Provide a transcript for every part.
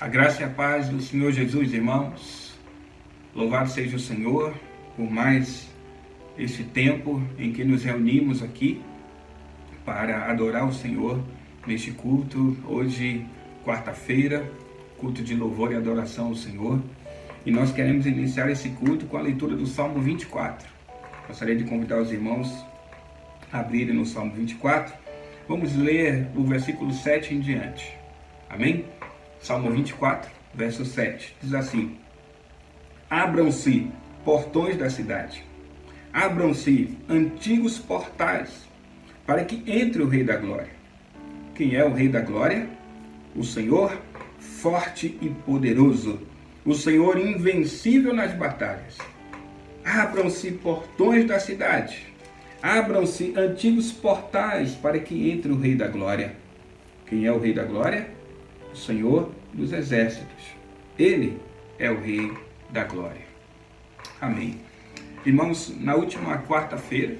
graça e a paz do Senhor Jesus, irmãos. Louvado seja o Senhor por mais este tempo em que nos reunimos aqui para adorar o Senhor neste culto. Hoje, quarta-feira, culto de louvor e adoração ao Senhor. E nós queremos iniciar esse culto com a leitura do Salmo 24. Gostaria de convidar os irmãos a abrirem no Salmo 24. Vamos ler o versículo 7 em diante. Amém? Salmo 24, verso 7. Diz assim: Abram-se portões da cidade, abram-se antigos portais, para que entre o Rei da Glória. Quem é o Rei da Glória? O Senhor forte e poderoso, o Senhor invencível nas batalhas. Abram-se portões da cidade, abram-se antigos portais, para que entre o Rei da Glória. Quem é o Rei da Glória? O Senhor dos Exércitos. Ele é o Rei da Glória. Amém. Irmãos, na última quarta-feira,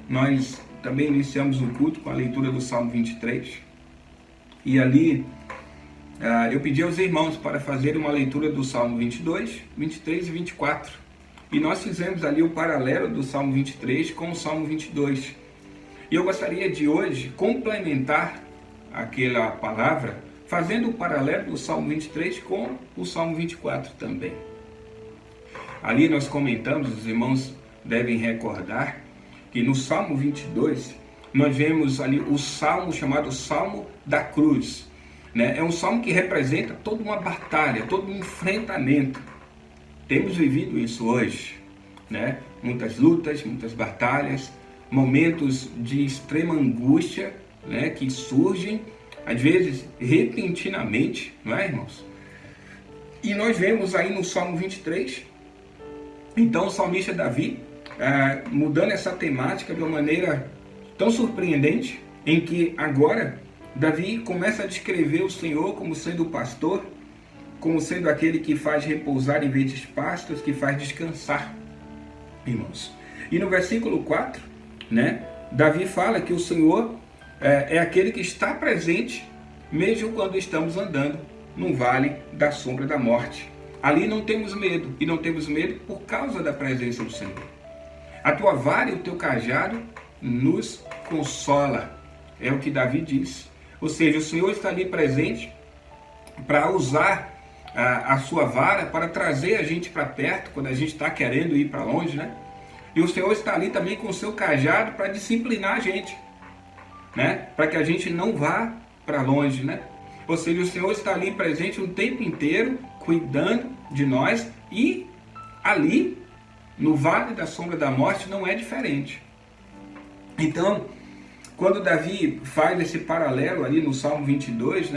nós também iniciamos um culto com a leitura do Salmo 23. E ali, eu pedi aos irmãos para fazer uma leitura do Salmo 22, 23 e 24. E nós fizemos ali o paralelo do Salmo 23 com o Salmo 22. E eu gostaria de hoje complementar aquela palavra, fazendo o paralelo do Salmo 23 com o Salmo 24 também. Ali nós comentamos, os irmãos devem recordar, que no Salmo 22, nós vemos ali o salmo chamado Salmo da Cruz. É um salmo que representa toda uma batalha, todo um enfrentamento. Temos vivido isso hoje, muitas lutas, muitas batalhas, momentos de extrema angústia, que surgem, às vezes, repentinamente, não é, irmãos? E nós vemos aí no Salmo 23, então o salmista Davi, mudando essa temática de uma maneira tão surpreendente, em que agora Davi começa a descrever o Senhor como sendo o pastor, como sendo aquele que faz repousar em verdes pastos, que faz descansar, irmãos. E no versículo 4, Davi fala que o Senhor é aquele que está presente, mesmo quando estamos andando num vale da sombra da morte. Ali não temos medo, e não temos medo por causa da presença do Senhor. A tua vara e o teu cajado nos consola, é o que Davi diz. Ou seja, o Senhor está ali presente para usar a sua vara para trazer a gente para perto, quando a gente está querendo ir para longe, E o Senhor está ali também com o seu cajado para disciplinar a gente, para que a gente não vá para longe, Ou seja, o Senhor está ali presente o tempo inteiro, cuidando de nós, e ali, no vale da sombra da morte, não é diferente. Então, quando Davi faz esse paralelo ali no Salmo 22,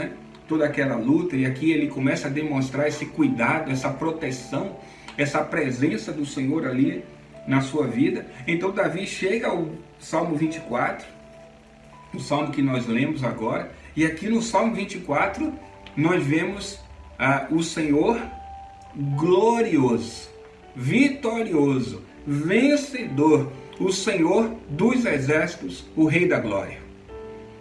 toda aquela luta, e aqui ele começa a demonstrar esse cuidado, essa proteção, essa presença do Senhor ali na sua vida. Então Davi chega ao Salmo 24, o salmo que nós lemos agora, e aqui no Salmo 24 nós vemos o Senhor glorioso, vitorioso, vencedor, o Senhor dos exércitos, o Rei da Glória.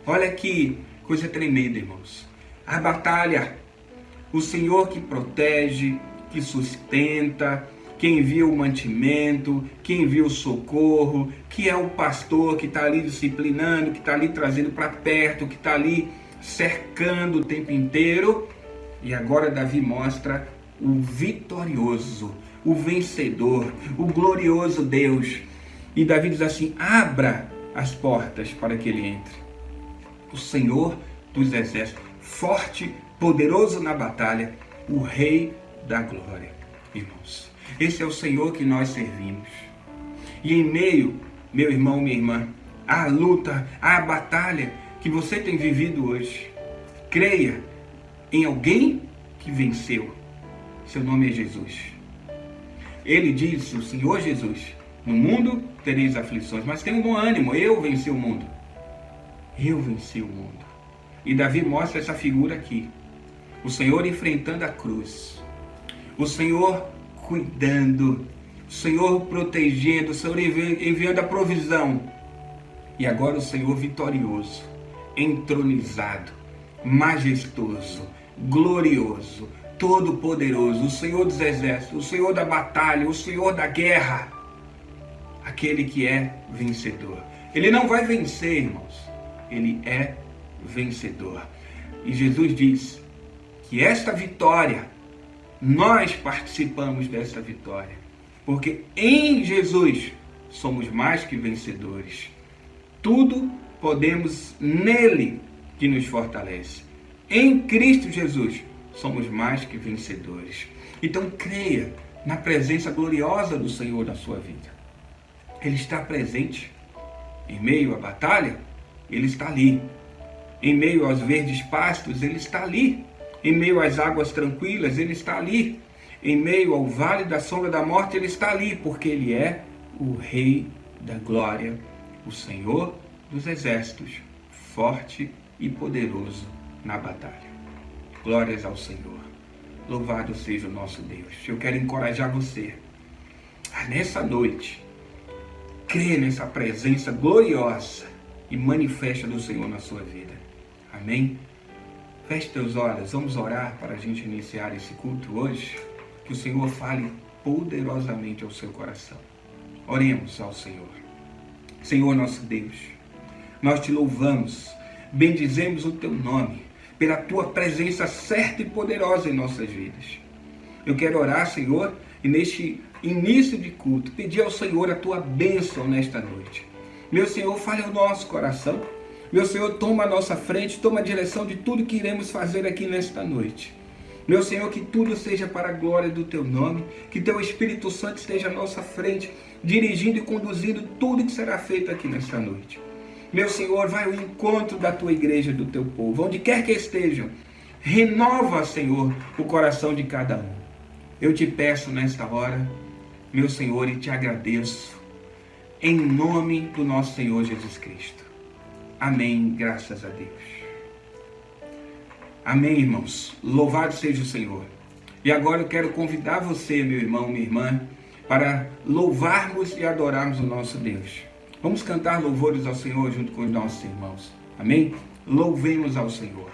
Olha que coisa tremenda, irmãos. A batalha, o Senhor que protege, que sustenta, que envia o mantimento, que envia o socorro, que é o pastor que está ali disciplinando, que está ali trazendo para perto, que está ali cercando o tempo inteiro. E agora Davi mostra o vitorioso, o vencedor, o glorioso Deus. E Davi diz assim: abra as portas para que ele entre. O Senhor dos exércitos, forte, poderoso na batalha, o Rei da Glória. Irmãos, esse é o Senhor que nós servimos. E em meio, meu irmão, minha irmã, à luta, à batalha que você tem vivido hoje, creia em alguém que venceu. Seu nome é Jesus. Ele disse, o Senhor Jesus: no mundo tereis aflições, mas tenham bom ânimo, eu venci o mundo. Eu venci o mundo. E Davi mostra essa figura aqui. O Senhor enfrentando a cruz. O Senhor cuidando. O Senhor protegendo. O Senhor enviando a provisão. E agora o Senhor vitorioso, entronizado, majestoso, glorioso, Todo-Poderoso, o Senhor dos Exércitos, o Senhor da batalha, o Senhor da guerra, aquele que é vencedor. Ele não vai vencer, irmãos, ele é vencedor. E Jesus diz que esta vitória, nós participamos dessa vitória, porque em Jesus somos mais que vencedores. Tudo podemos nele que nos fortalece. Em Cristo Jesus somos mais que vencedores. Então creia na presença gloriosa do Senhor na sua vida. Ele está presente em meio à batalha, ele está ali. Em meio aos verdes pastos, ele está ali. Em meio às águas tranquilas, ele está ali. Em meio ao vale da sombra da morte, ele está ali, porque ele é o Rei da glória, o Senhor dos exércitos, forte e poderoso na batalha. Glórias ao Senhor. Louvado seja o nosso Deus. Eu quero encorajar você a, nessa noite, crer nessa presença gloriosa e manifesta do Senhor na sua vida. Amém? Feche teus olhos, vamos orar para a gente iniciar esse culto hoje. Que o Senhor fale poderosamente ao seu coração. Oremos ao Senhor. Senhor nosso Deus, nós te louvamos, bendizemos o teu nome, pela tua presença certa e poderosa em nossas vidas. Eu quero orar, Senhor, e neste início de culto, pedir ao Senhor a tua bênção nesta noite. Meu Senhor, fale ao nosso coração. Meu Senhor, toma a nossa frente, toma a direção de tudo que iremos fazer aqui nesta noite. Meu Senhor, que tudo seja para a glória do teu nome, que teu Espírito Santo esteja à nossa frente, dirigindo e conduzindo tudo que será feito aqui nesta noite. Meu Senhor, vai ao encontro da tua igreja, do teu povo, onde quer que estejam. Renova, Senhor, o coração de cada um. Eu te peço nesta hora, meu Senhor, e te agradeço, em nome do nosso Senhor Jesus Cristo. Amém, graças a Deus. Amém, irmãos. Louvado seja o Senhor. E agora eu quero convidar você, meu irmão, minha irmã, para louvarmos e adorarmos o nosso Deus. Vamos cantar louvores ao Senhor junto com os nossos irmãos. Amém? Louvemos ao Senhor.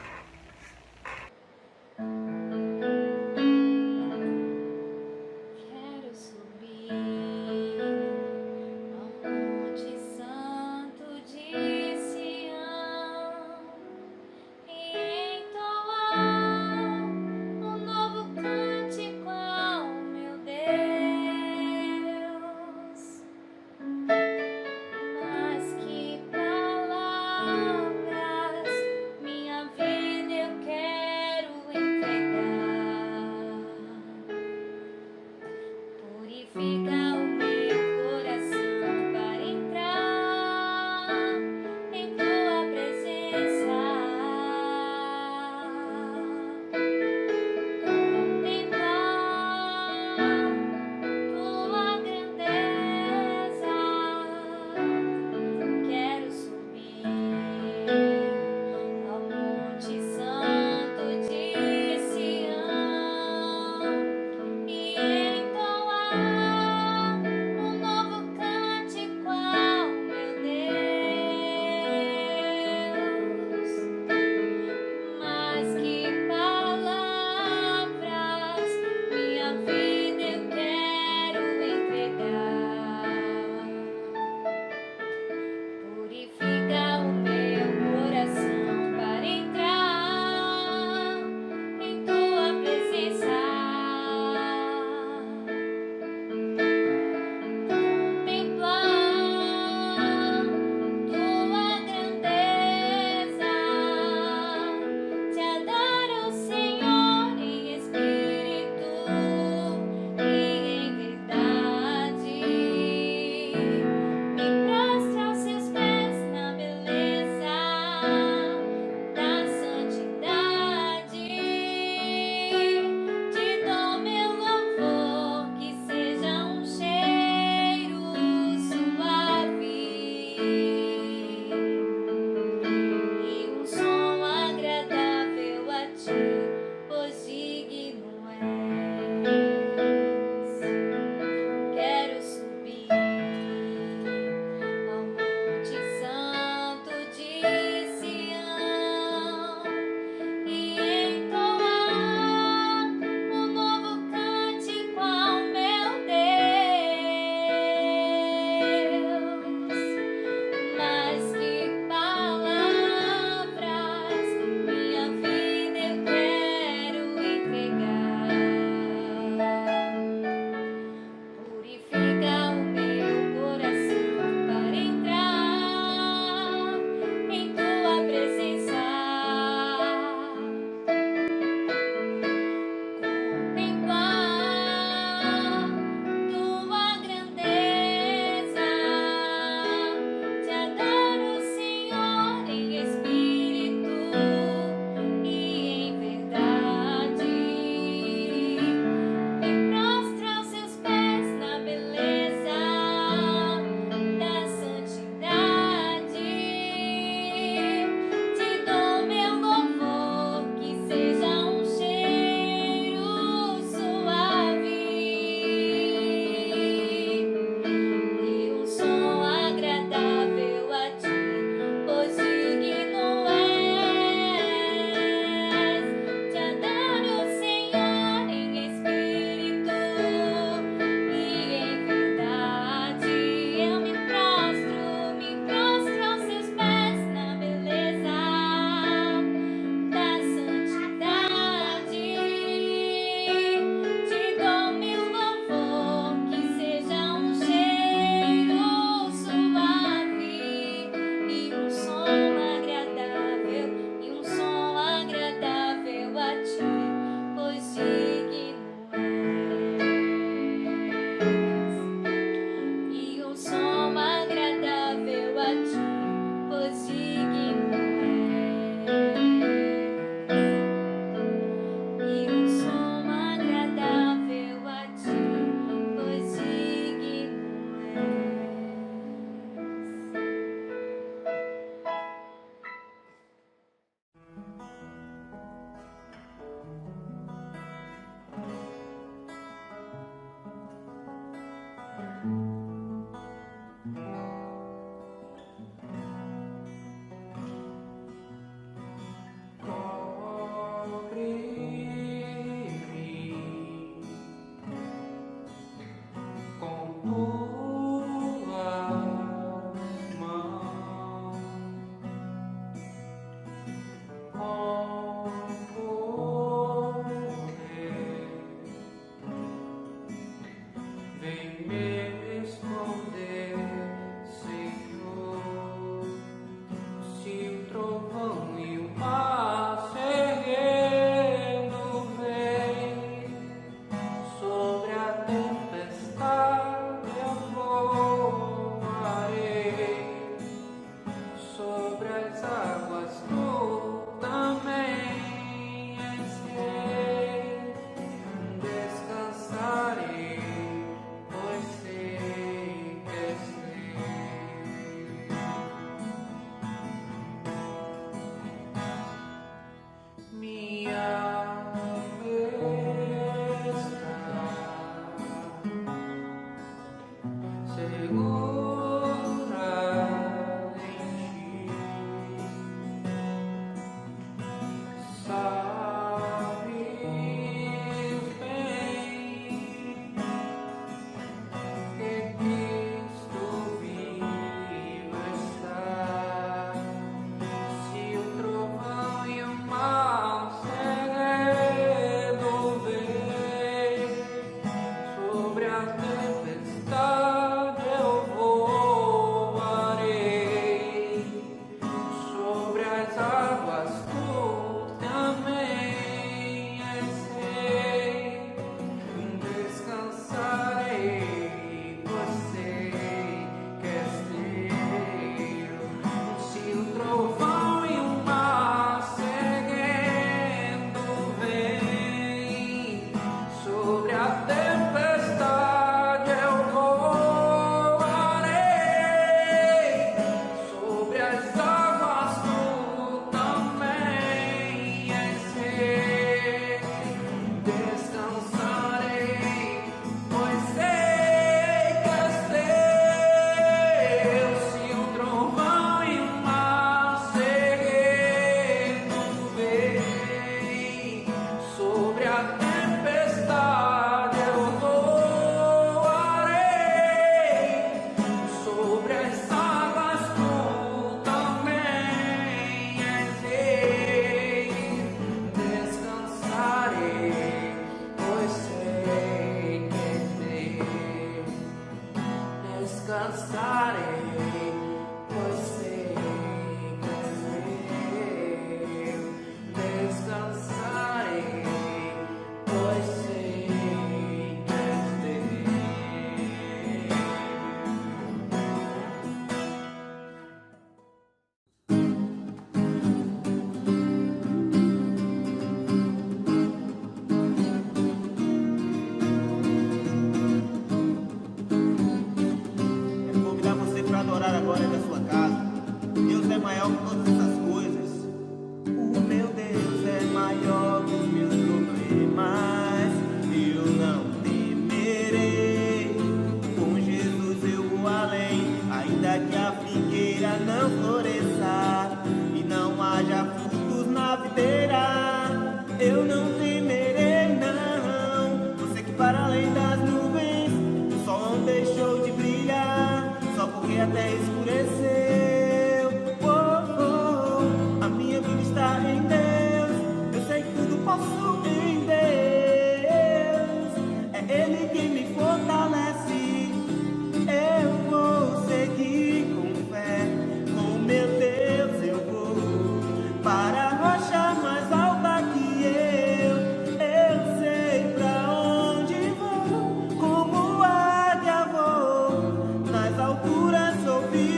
Nas alturas ouvi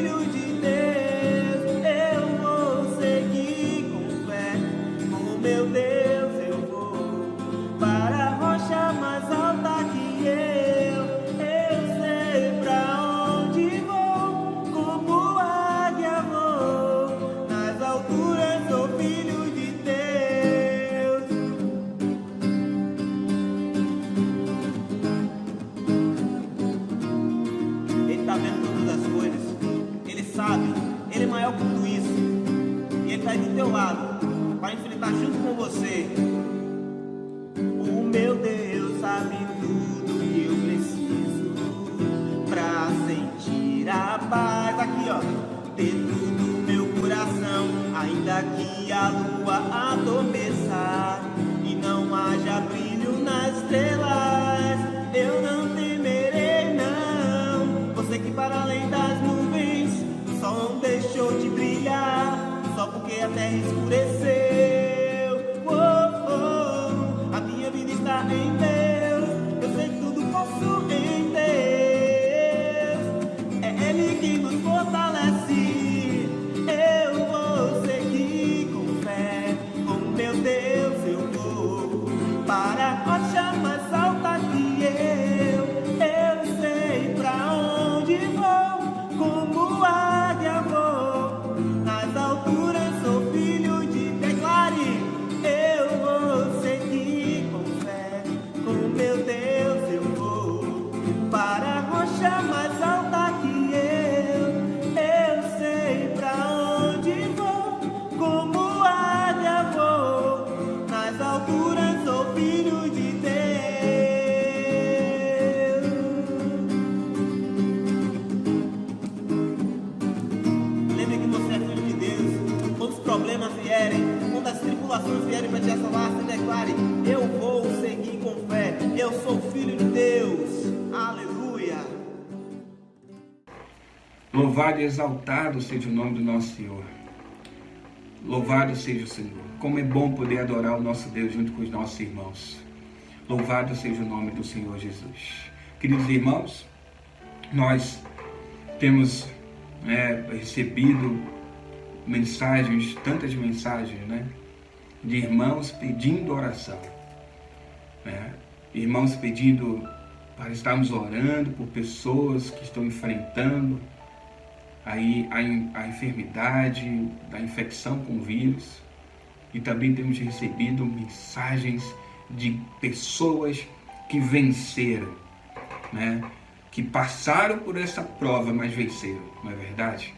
terra escureceu. A minha vida está em Deus, eu sei que tudo posso em Deus. É Ele que nos fortalece. Eu vou seguir com fé, com meu Deus eu vou para a rocha mais alta que eu sei pra onde vou, como águia vou, nas alturas sou filho de Declare. Eu vou seguir com fé, com meu Deus eu vou para a rocha mais alta que eu sei pra onde vou, como águia vou, nas alturas sou filho de Deus. Lembre que você é filho de Deus. Quando os problemas vierem, quando as tribulações vierem para te assolar, você declare: eu vou seguir com fé, eu sou filho de Deus. Aleluia. Louvado e exaltado seja o nome do nosso Senhor. Louvado seja o Senhor. Como é bom poder adorar o nosso Deus junto com os nossos irmãos. Louvado seja o nome do Senhor Jesus. Queridos irmãos, nós temos recebido mensagens, tantas mensagens, de irmãos pedindo oração. Irmãos pedindo para estarmos orando por pessoas que estão enfrentando aí a enfermidade, da infecção com o vírus. E também temos recebido mensagens de pessoas que venceram, que passaram por essa prova, mas venceram, não é verdade?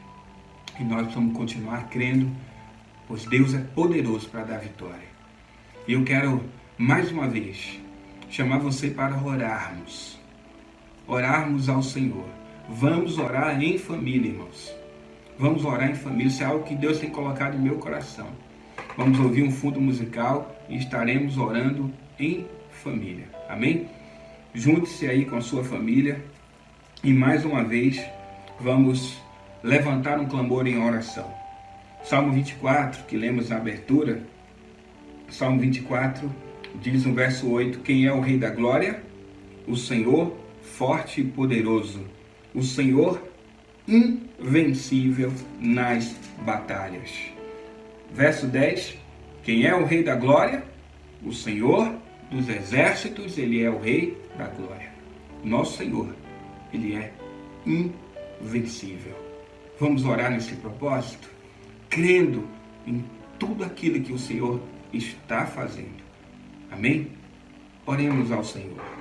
E nós vamos continuar crendo, pois Deus é poderoso para dar vitória. E eu quero, mais uma vez, chamar você para orarmos ao Senhor. Vamos orar em família, irmãos. Vamos orar em família, isso é algo que Deus tem colocado em meu coração. Vamos ouvir um fundo musical e estaremos orando em família. Amém? Junte-se aí com a sua família e mais uma vez vamos levantar um clamor em oração. Salmo 24, que lemos na abertura, Salmo 24 diz no verso 8: quem é o Rei da Glória? O Senhor forte e poderoso, o Senhor invencível nas batalhas. Verso 10, quem é o Rei da Glória? O Senhor dos exércitos, Ele é o Rei da Glória. Nosso Senhor, Ele é invencível. Vamos orar nesse propósito, crendo em tudo aquilo que o Senhor está fazendo. Amém? Oremos ao Senhor.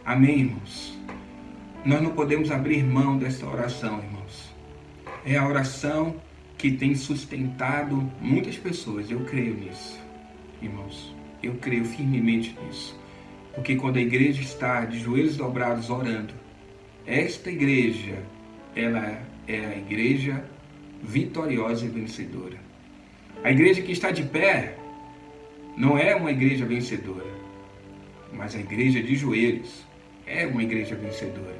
Amém, irmãos? Nós não podemos abrir mão dessa oração, irmãos. É a oração que tem sustentado muitas pessoas. Eu creio nisso, irmãos. Eu creio firmemente nisso. Porque quando a igreja está de joelhos dobrados orando, esta igreja, ela é a igreja vitoriosa e vencedora. A igreja que está de pé não é uma igreja vencedora, mas a igreja de joelhos é uma igreja vencedora.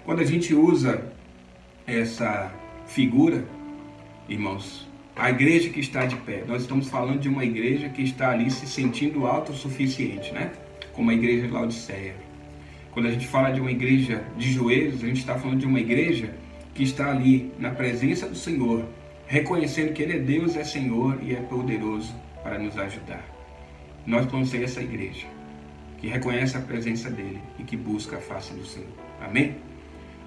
Quando a gente usa essa figura, irmãos, a igreja que está de pé, nós estamos falando de uma igreja que está ali se sentindo autossuficiente, né? Como a igreja de Laodiceia. Quando a gente fala de uma igreja de joelhos, a gente está falando de uma igreja que está ali na presença do Senhor, reconhecendo que Ele é Deus, é Senhor e é poderoso para nos ajudar. Nós vamos ser essa igreja que reconhece a presença dEle e que busca a face do Senhor. Amém?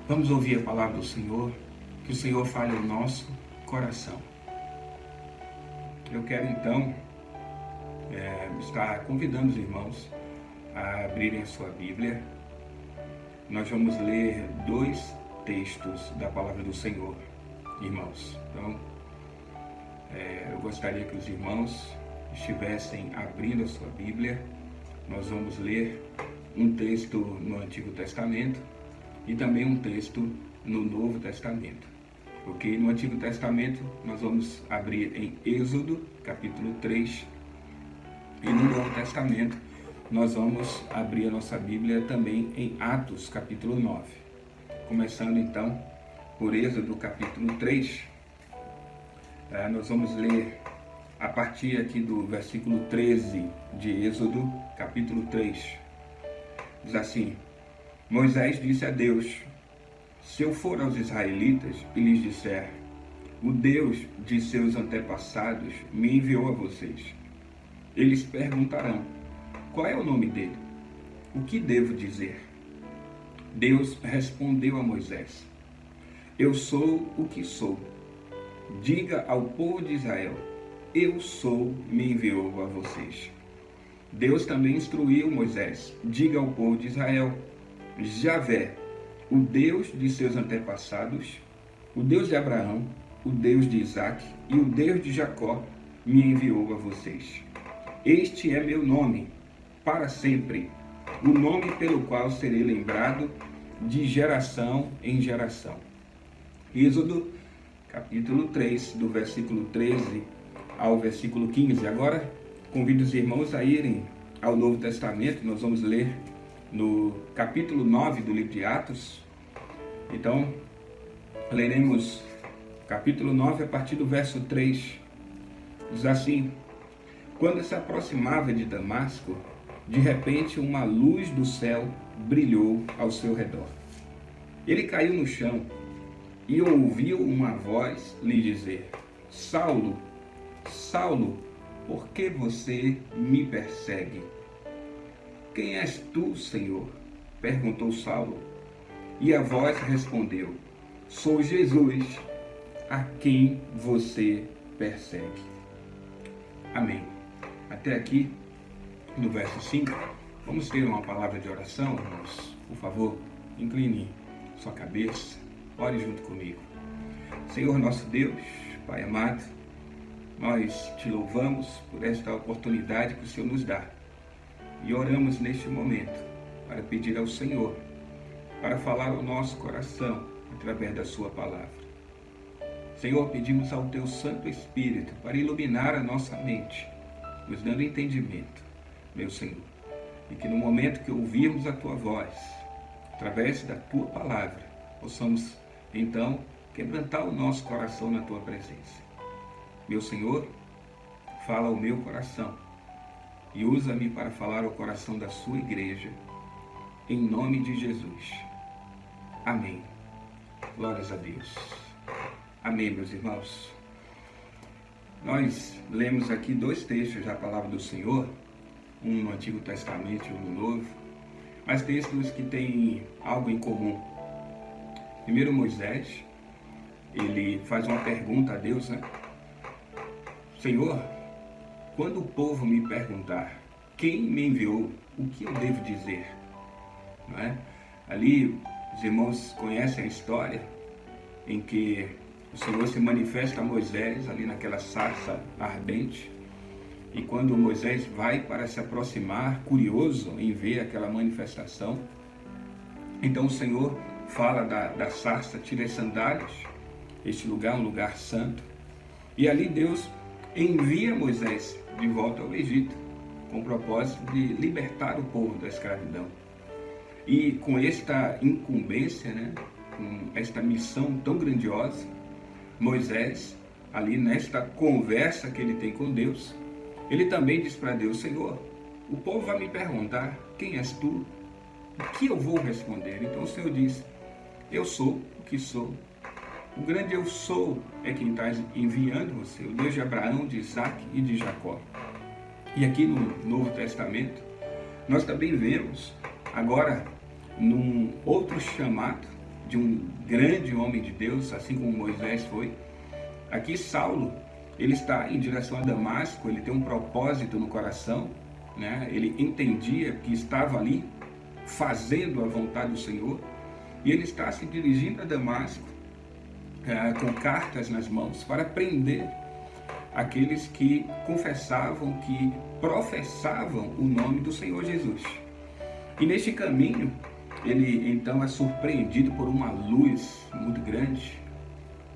Vamos ouvir a palavra do Senhor, que o Senhor fale ao nosso coração. Eu quero então estar convidando os irmãos a abrirem a sua Bíblia. Nós vamos ler 2 textos da palavra do Senhor, irmãos. Então, eu gostaria que os irmãos estivessem abrindo a sua Bíblia. Nós vamos ler um texto no Antigo Testamento e também um texto no Novo Testamento. Porque no Antigo Testamento nós vamos abrir em Êxodo, capítulo 3, e no Novo Testamento nós vamos abrir a nossa Bíblia também em Atos, capítulo 9. Começando então por Êxodo, capítulo 3, nós vamos ler a partir aqui do versículo 13 de Êxodo, capítulo 3. Diz assim: Moisés disse a Deus: se eu for aos israelitas e lhes disser, o Deus de seus antepassados me enviou a vocês, eles perguntarão, qual é o nome dele? O que devo dizer? Deus respondeu a Moisés: eu sou o que sou. Diga ao povo de Israel, eu sou, me enviou a vocês. Deus também instruiu Moisés: diga ao povo de Israel, Javé, o Deus de seus antepassados, o Deus de Abraão, o Deus de Isaque e o Deus de Jacó, me enviou a vocês. Este é meu nome, para sempre, o nome pelo qual serei lembrado de geração em geração. Êxodo, capítulo 3, do versículo 13 ao versículo 15. Agora, convido os irmãos a irem ao Novo Testamento. Nós vamos ler no capítulo 9 do livro de Atos. Então, leremos capítulo 9 a partir do verso 3. Diz assim: quando se aproximava de Damasco, de repente uma luz do céu brilhou ao seu redor. Ele caiu no chão e ouviu uma voz lhe dizer: Saulo, Saulo, por que você me persegue? Quem és tu, Senhor? Perguntou Saulo. E a voz respondeu: sou Jesus, a quem você persegue. Amém. Até aqui, no verso 5, vamos ter uma palavra de oração, irmãos. Por favor, incline sua cabeça, ore junto comigo. Senhor nosso Deus, Pai amado, nós te louvamos por esta oportunidade que o Senhor nos dá. E oramos neste momento para pedir ao Senhor, para falar ao nosso coração através da sua palavra. Senhor, pedimos ao teu Santo Espírito para iluminar a nossa mente, nos dando entendimento, meu Senhor. E que no momento que ouvirmos a tua voz, através da tua palavra, possamos então quebrantar o nosso coração na tua presença. Meu Senhor, fala ao meu coração e usa-me para falar ao coração da sua igreja, em nome de Jesus. Amém. Glórias a Deus. Amém, meus irmãos. Nós lemos aqui 2 textos da palavra do Senhor, um no Antigo Testamento e um no Novo, mas textos que têm algo em comum. Primeiro, Moisés, ele faz uma pergunta a Deus, né? Senhor, quando o povo me perguntar quem me enviou, o que eu devo dizer? não é? Ali, os irmãos conhecem a história em que o Senhor se manifesta a Moisés ali naquela sarça ardente. E quando Moisés vai para se aproximar, curioso em ver aquela manifestação, então o Senhor fala da sarça: tira as sandálias, este lugar é um lugar santo. E ali Deus envia Moisés de volta ao Egito, com o propósito de libertar o povo da escravidão. E com esta incumbência, né, com esta missão tão grandiosa, Moisés, ali nesta conversa que ele tem com Deus, ele também diz para Deus: Senhor, o povo vai me perguntar: quem és tu? O que eu vou responder? Então o Senhor diz: eu sou o que sou. O grande eu sou é quem está enviando você, o Deus de Abraão, de Isaac e de Jacó. E aqui no Novo Testamento, nós também vemos agora num outro chamado de um grande homem de Deus, assim como Moisés foi. Aqui Saulo, ele está em direção a Damasco, ele tem um propósito no coração, né? Ele entendia que estava ali fazendo a vontade do Senhor, e ele está se dirigindo a Damasco com cartas nas mãos para prender aqueles que confessavam, que professavam o nome do Senhor Jesus. E neste caminho, ele então é surpreendido por uma luz muito grande.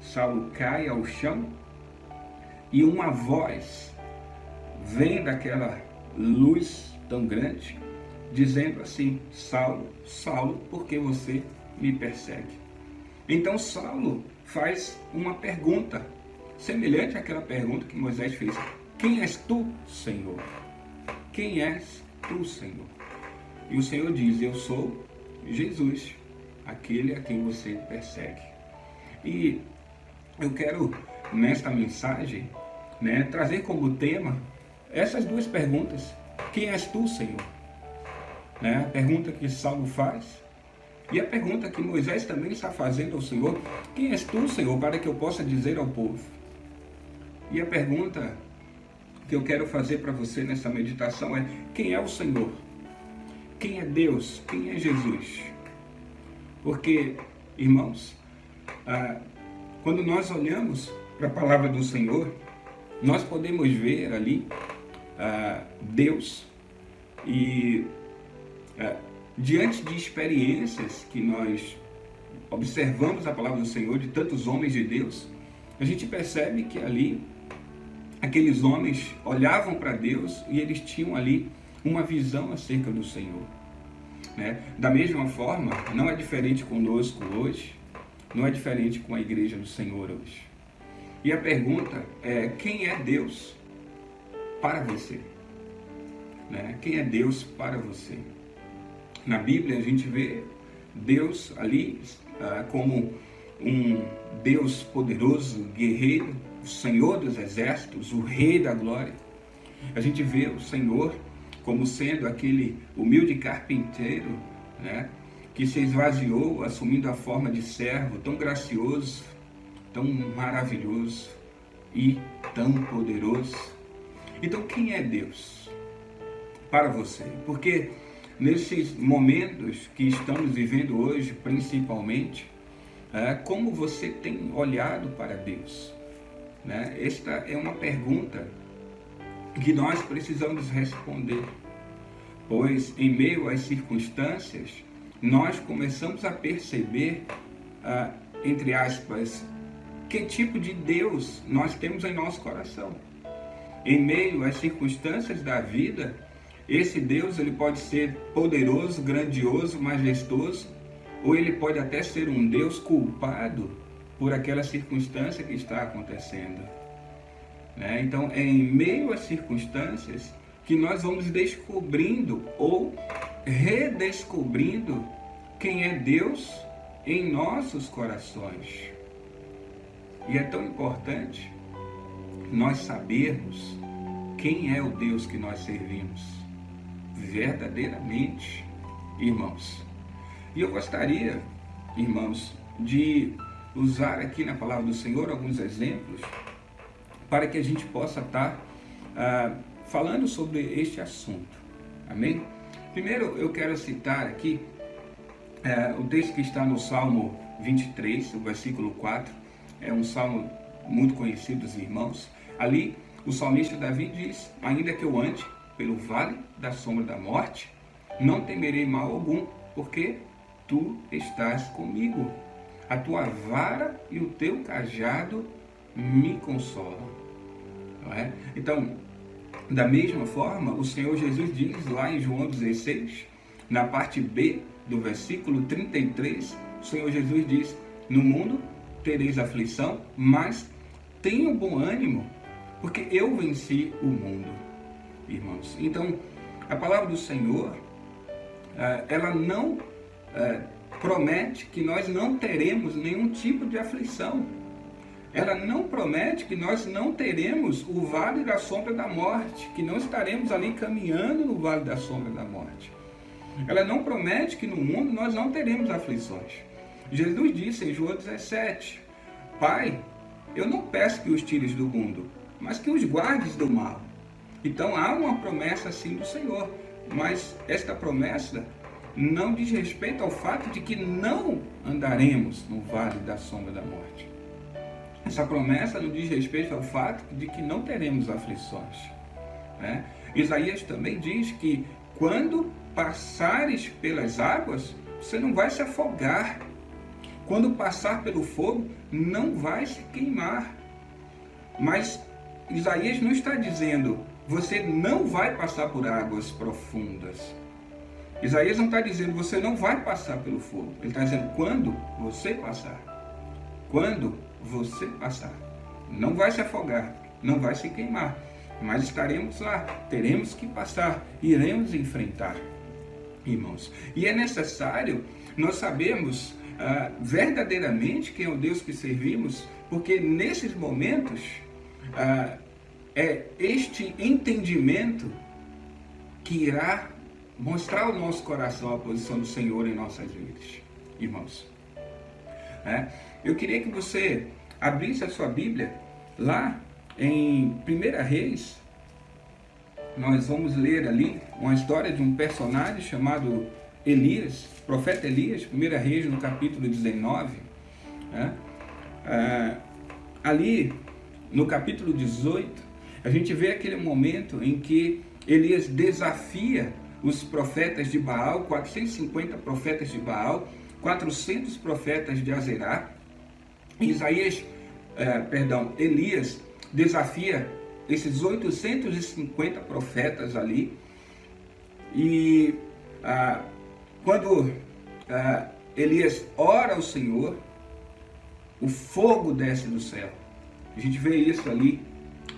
Saulo cai ao chão e uma voz vem daquela luz tão grande, dizendo assim: Saulo, Saulo, por que você me persegue? Então Saulo faz uma pergunta, semelhante àquela pergunta que Moisés fez: quem és tu, Senhor? Quem és tu, Senhor? E o Senhor diz: eu sou Jesus, aquele a quem você persegue. E eu quero, nesta mensagem, né, trazer como tema essas duas perguntas: quem és tu, Senhor? Né? A pergunta que Saulo faz, e a pergunta que Moisés também está fazendo ao Senhor: quem és tu, Senhor, para que eu possa dizer ao povo? E a pergunta que eu quero fazer para você nessa meditação é: quem é o Senhor? Quem é Deus? Quem é Jesus? Porque, irmãos, quando nós olhamos para a palavra do Senhor, nós podemos ver ali Deus, e diante de experiências que nós observamos a palavra do Senhor, de tantos homens de Deus, a gente percebe que ali aqueles homens olhavam para Deus e eles tinham ali uma visão acerca do Senhor, né? Da mesma forma, não é diferente conosco hoje, não é diferente com a igreja do Senhor hoje. E a pergunta é: quem é Deus para você? Né? Quem é Deus para você? Na Bíblia a gente vê Deus ali como um Deus poderoso, guerreiro, o Senhor dos exércitos, o Rei da glória. A gente vê o Senhor como sendo aquele humilde carpinteiro, né, que se esvaziou assumindo a forma de servo, tão gracioso, tão maravilhoso e tão poderoso. Então, quem é Deus para você? Porque nesses momentos que estamos vivendo hoje, principalmente, como você tem olhado para Deus? Né? Esta é uma pergunta que nós precisamos responder, pois em meio às circunstâncias, nós começamos a perceber, entre aspas, que tipo de Deus nós temos em nosso coração. Em meio às circunstâncias da vida, esse Deus ele pode ser poderoso, grandioso, majestoso, ou ele pode até ser um Deus culpado por aquela circunstância que está acontecendo. Né? Então, é em meio às circunstâncias que nós vamos descobrindo ou redescobrindo quem é Deus em nossos corações. E é tão importante nós sabermos quem é o Deus que nós servimos verdadeiramente, irmãos. E eu gostaria, irmãos, de usar aqui na palavra do Senhor alguns exemplos para que a gente possa estar falando sobre este assunto. Amém? Primeiro eu quero citar aqui O texto que está no Salmo 23, o versículo 4, é um salmo muito conhecido dos irmãos. Ali, o salmista Davi diz: ainda que eu ande pelo vale da sombra da morte, não temerei mal algum, porque tu estás comigo. A tua vara e o teu cajado me consolam. Não é? Então, da mesma forma, o Senhor Jesus diz lá em João 16, na parte B do versículo 33, o Senhor Jesus diz: no mundo tereis aflição, mas tenham bom ânimo, porque eu venci o mundo, irmãos. Então, a palavra do Senhor, ela não promete que nós não teremos nenhum tipo de aflição. Ela não promete que nós não teremos o vale da sombra da morte, que não estaremos ali caminhando no vale da sombra da morte. Ela não promete que no mundo nós não teremos aflições. Jesus disse em João 17, Pai, eu não peço que os tires do mundo, mas que os guardes do mal. Então há uma promessa assim do Senhor, mas esta promessa não diz respeito ao fato de que não andaremos no vale da sombra da morte. Essa promessa não diz respeito ao fato de que não teremos aflições, né? Isaías também diz que quando passares pelas águas, você não vai se afogar. Quando passar pelo fogo, não vai se queimar. Mas Isaías não está dizendo, você não vai passar por águas profundas. Isaías não está dizendo, você não vai passar pelo fogo. Ele está dizendo, quando você passar. Quando você passar. Não vai se afogar, não vai se queimar. Mas estaremos lá, teremos que passar, iremos enfrentar, irmãos. E é necessário nós sabermos verdadeiramente quem é o Deus que servimos, porque nesses momentos é este entendimento que irá mostrar ao nosso coração a posição do Senhor em nossas vidas, irmãos. Eu queria que você abrisse a sua Bíblia lá em 1 Reis. Nós vamos ler ali uma história de um personagem chamado Elias, profeta Elias, 1 Reis no capítulo 19. Ali no capítulo 18, a gente vê aquele momento em que Elias desafia os profetas de Baal, 450 profetas de Baal, 400 profetas de Azerá. Elias desafia esses 850 profetas ali. E quando Elias ora ao Senhor, o fogo desce do céu. A gente vê isso ali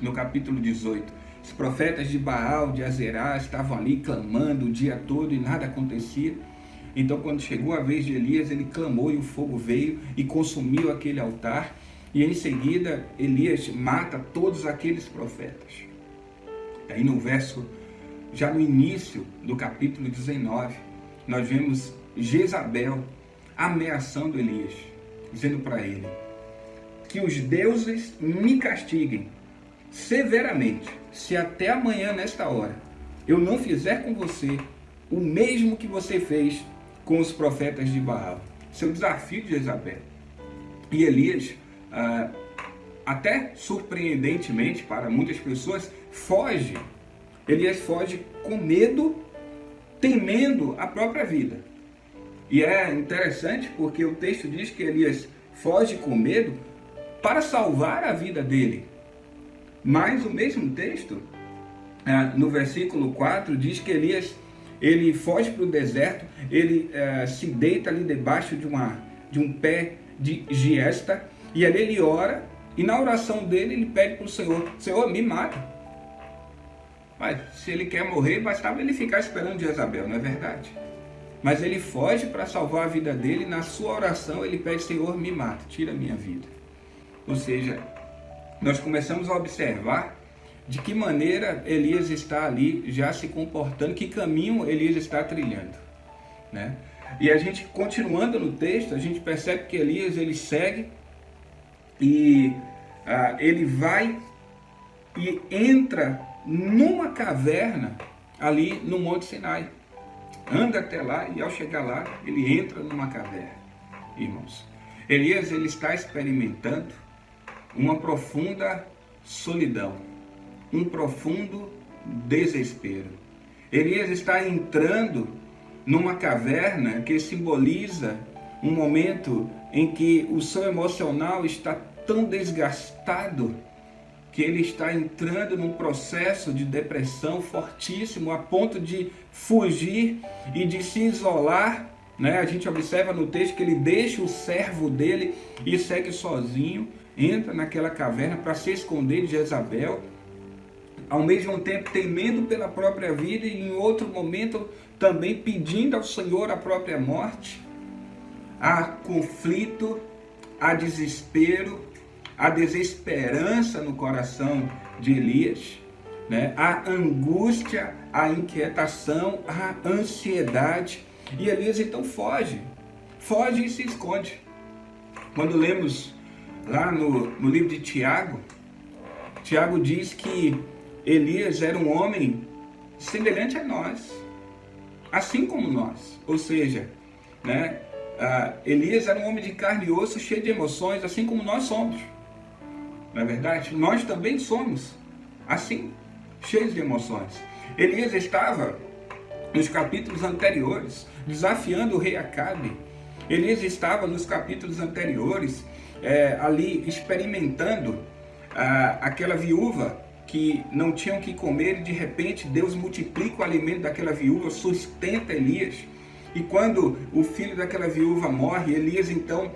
no capítulo 18. Os profetas de Baal, de Azerá, estavam ali clamando o dia todo e nada acontecia. Então, quando chegou a vez de Elias, ele clamou e o fogo veio e consumiu aquele altar. E em seguida, Elias mata todos aqueles profetas. Aí no verso, já no início do capítulo 19, nós vemos Jezabel ameaçando Elias, dizendo para ele que os deuses me castiguem severamente, se até amanhã nesta hora eu não fizer com você o mesmo que você fez com os profetas de Baal. Esse é o desafio de Jezabel. E Elias, até surpreendentemente para muitas pessoas, foge. Elias foge com medo, temendo a própria vida. E é interessante porque o texto diz que Elias foge com medo para salvar a vida dele. Mas o mesmo texto, no versículo 4, diz que Elias, ele foge para o deserto, ele se deita ali debaixo de um pé de giesta, e ali ele ora, e na oração dele ele pede para o Senhor, Senhor, me mata. Mas se ele quer morrer, bastava ele ficar esperando Jezabel, não é verdade? Mas ele foge para salvar a vida dele, na sua oração ele pede, Senhor, me mata, tira a minha vida. Ou seja, nós começamos a observar de que maneira Elias está ali já se comportando, que caminho Elias está trilhando, né? E a gente, continuando no texto, a gente percebe que Elias, ele segue e ele vai e entra numa caverna ali no Monte Sinai. anda até lá e ao chegar lá, ele entra numa caverna, irmãos. Elias, ele está experimentando uma profunda solidão, um profundo desespero. Elias está entrando numa caverna que simboliza um momento em que o seu emocional está tão desgastado que ele está entrando num processo de depressão fortíssimo, a ponto de fugir e de se isolar, né? A gente observa no texto que ele deixa o servo dele e segue sozinho, entra naquela caverna para se esconder de Jezabel, ao mesmo tempo temendo pela própria vida e em outro momento também pedindo ao Senhor a própria morte. Há conflito, há desespero, a desesperança no coração de Elias, né? A angústia, a inquietação, a ansiedade. E Elias então foge e se esconde. Quando lemos lá no livro de Tiago, Tiago diz que Elias era um homem semelhante a nós, assim como nós. Ou seja, né? Elias era um homem de carne e osso, cheio de emoções, assim como nós somos. Não é verdade? Nós também somos assim, cheios de emoções. Elias estava nos capítulos anteriores desafiando o rei Acabe. Elias estava nos capítulos anteriores ali experimentando aquela viúva que não tinha o que comer e de repente Deus multiplica o alimento daquela viúva, sustenta Elias. E quando o filho daquela viúva morre, Elias então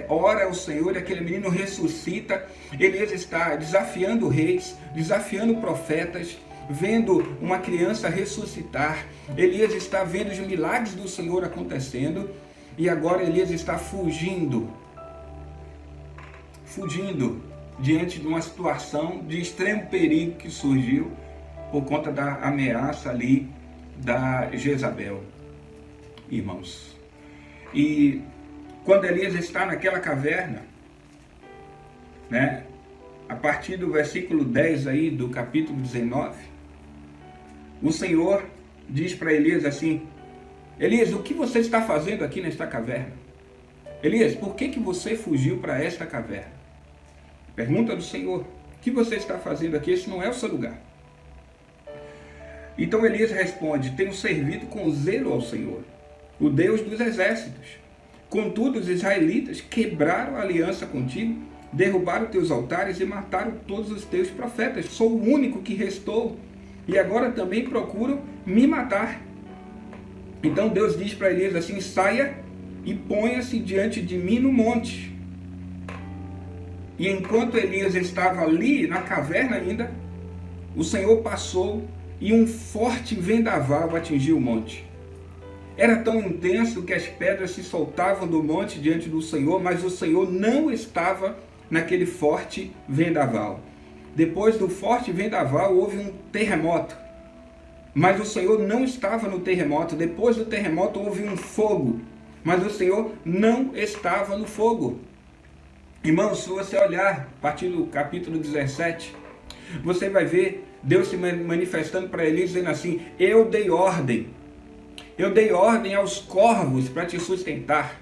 ora ao Senhor e aquele menino ressuscita. Elias está desafiando reis, desafiando profetas, vendo uma criança ressuscitar. Elias está vendo os milagres do Senhor acontecendo. E agora Elias está fugindo diante de uma situação de extremo perigo que surgiu por conta da ameaça ali da Jezabel, irmãos. E quando Elias está naquela caverna, né, a partir do versículo 10 aí do capítulo 19, o Senhor diz para Elias assim: Elias, o que você está fazendo aqui nesta caverna? Elias, por que você fugiu para esta caverna? Pergunta do Senhor: o que você está fazendo aqui? Esse não é o seu lugar. Então Elias responde: tenho servido com zelo ao Senhor, o Deus dos exércitos. Contudo, os israelitas quebraram a aliança contigo, derrubaram teus altares e mataram todos os teus profetas. Sou o único que restou e agora também procuram me matar. Então Deus diz para Elias assim: saia e ponha-se diante de mim no monte. E enquanto Elias estava ali na caverna ainda, o Senhor passou e um forte vendaval atingiu o monte. Era tão intenso que as pedras se soltavam do monte diante do Senhor, mas o Senhor não estava naquele forte vendaval. Depois do forte vendaval houve um terremoto, mas o Senhor não estava no terremoto. Depois do terremoto houve um fogo, mas o Senhor não estava no fogo. Irmãos, se você olhar a partir do capítulo 17, você vai ver Deus se manifestando para Elias dizendo assim: eu dei ordem aos corvos para te sustentar.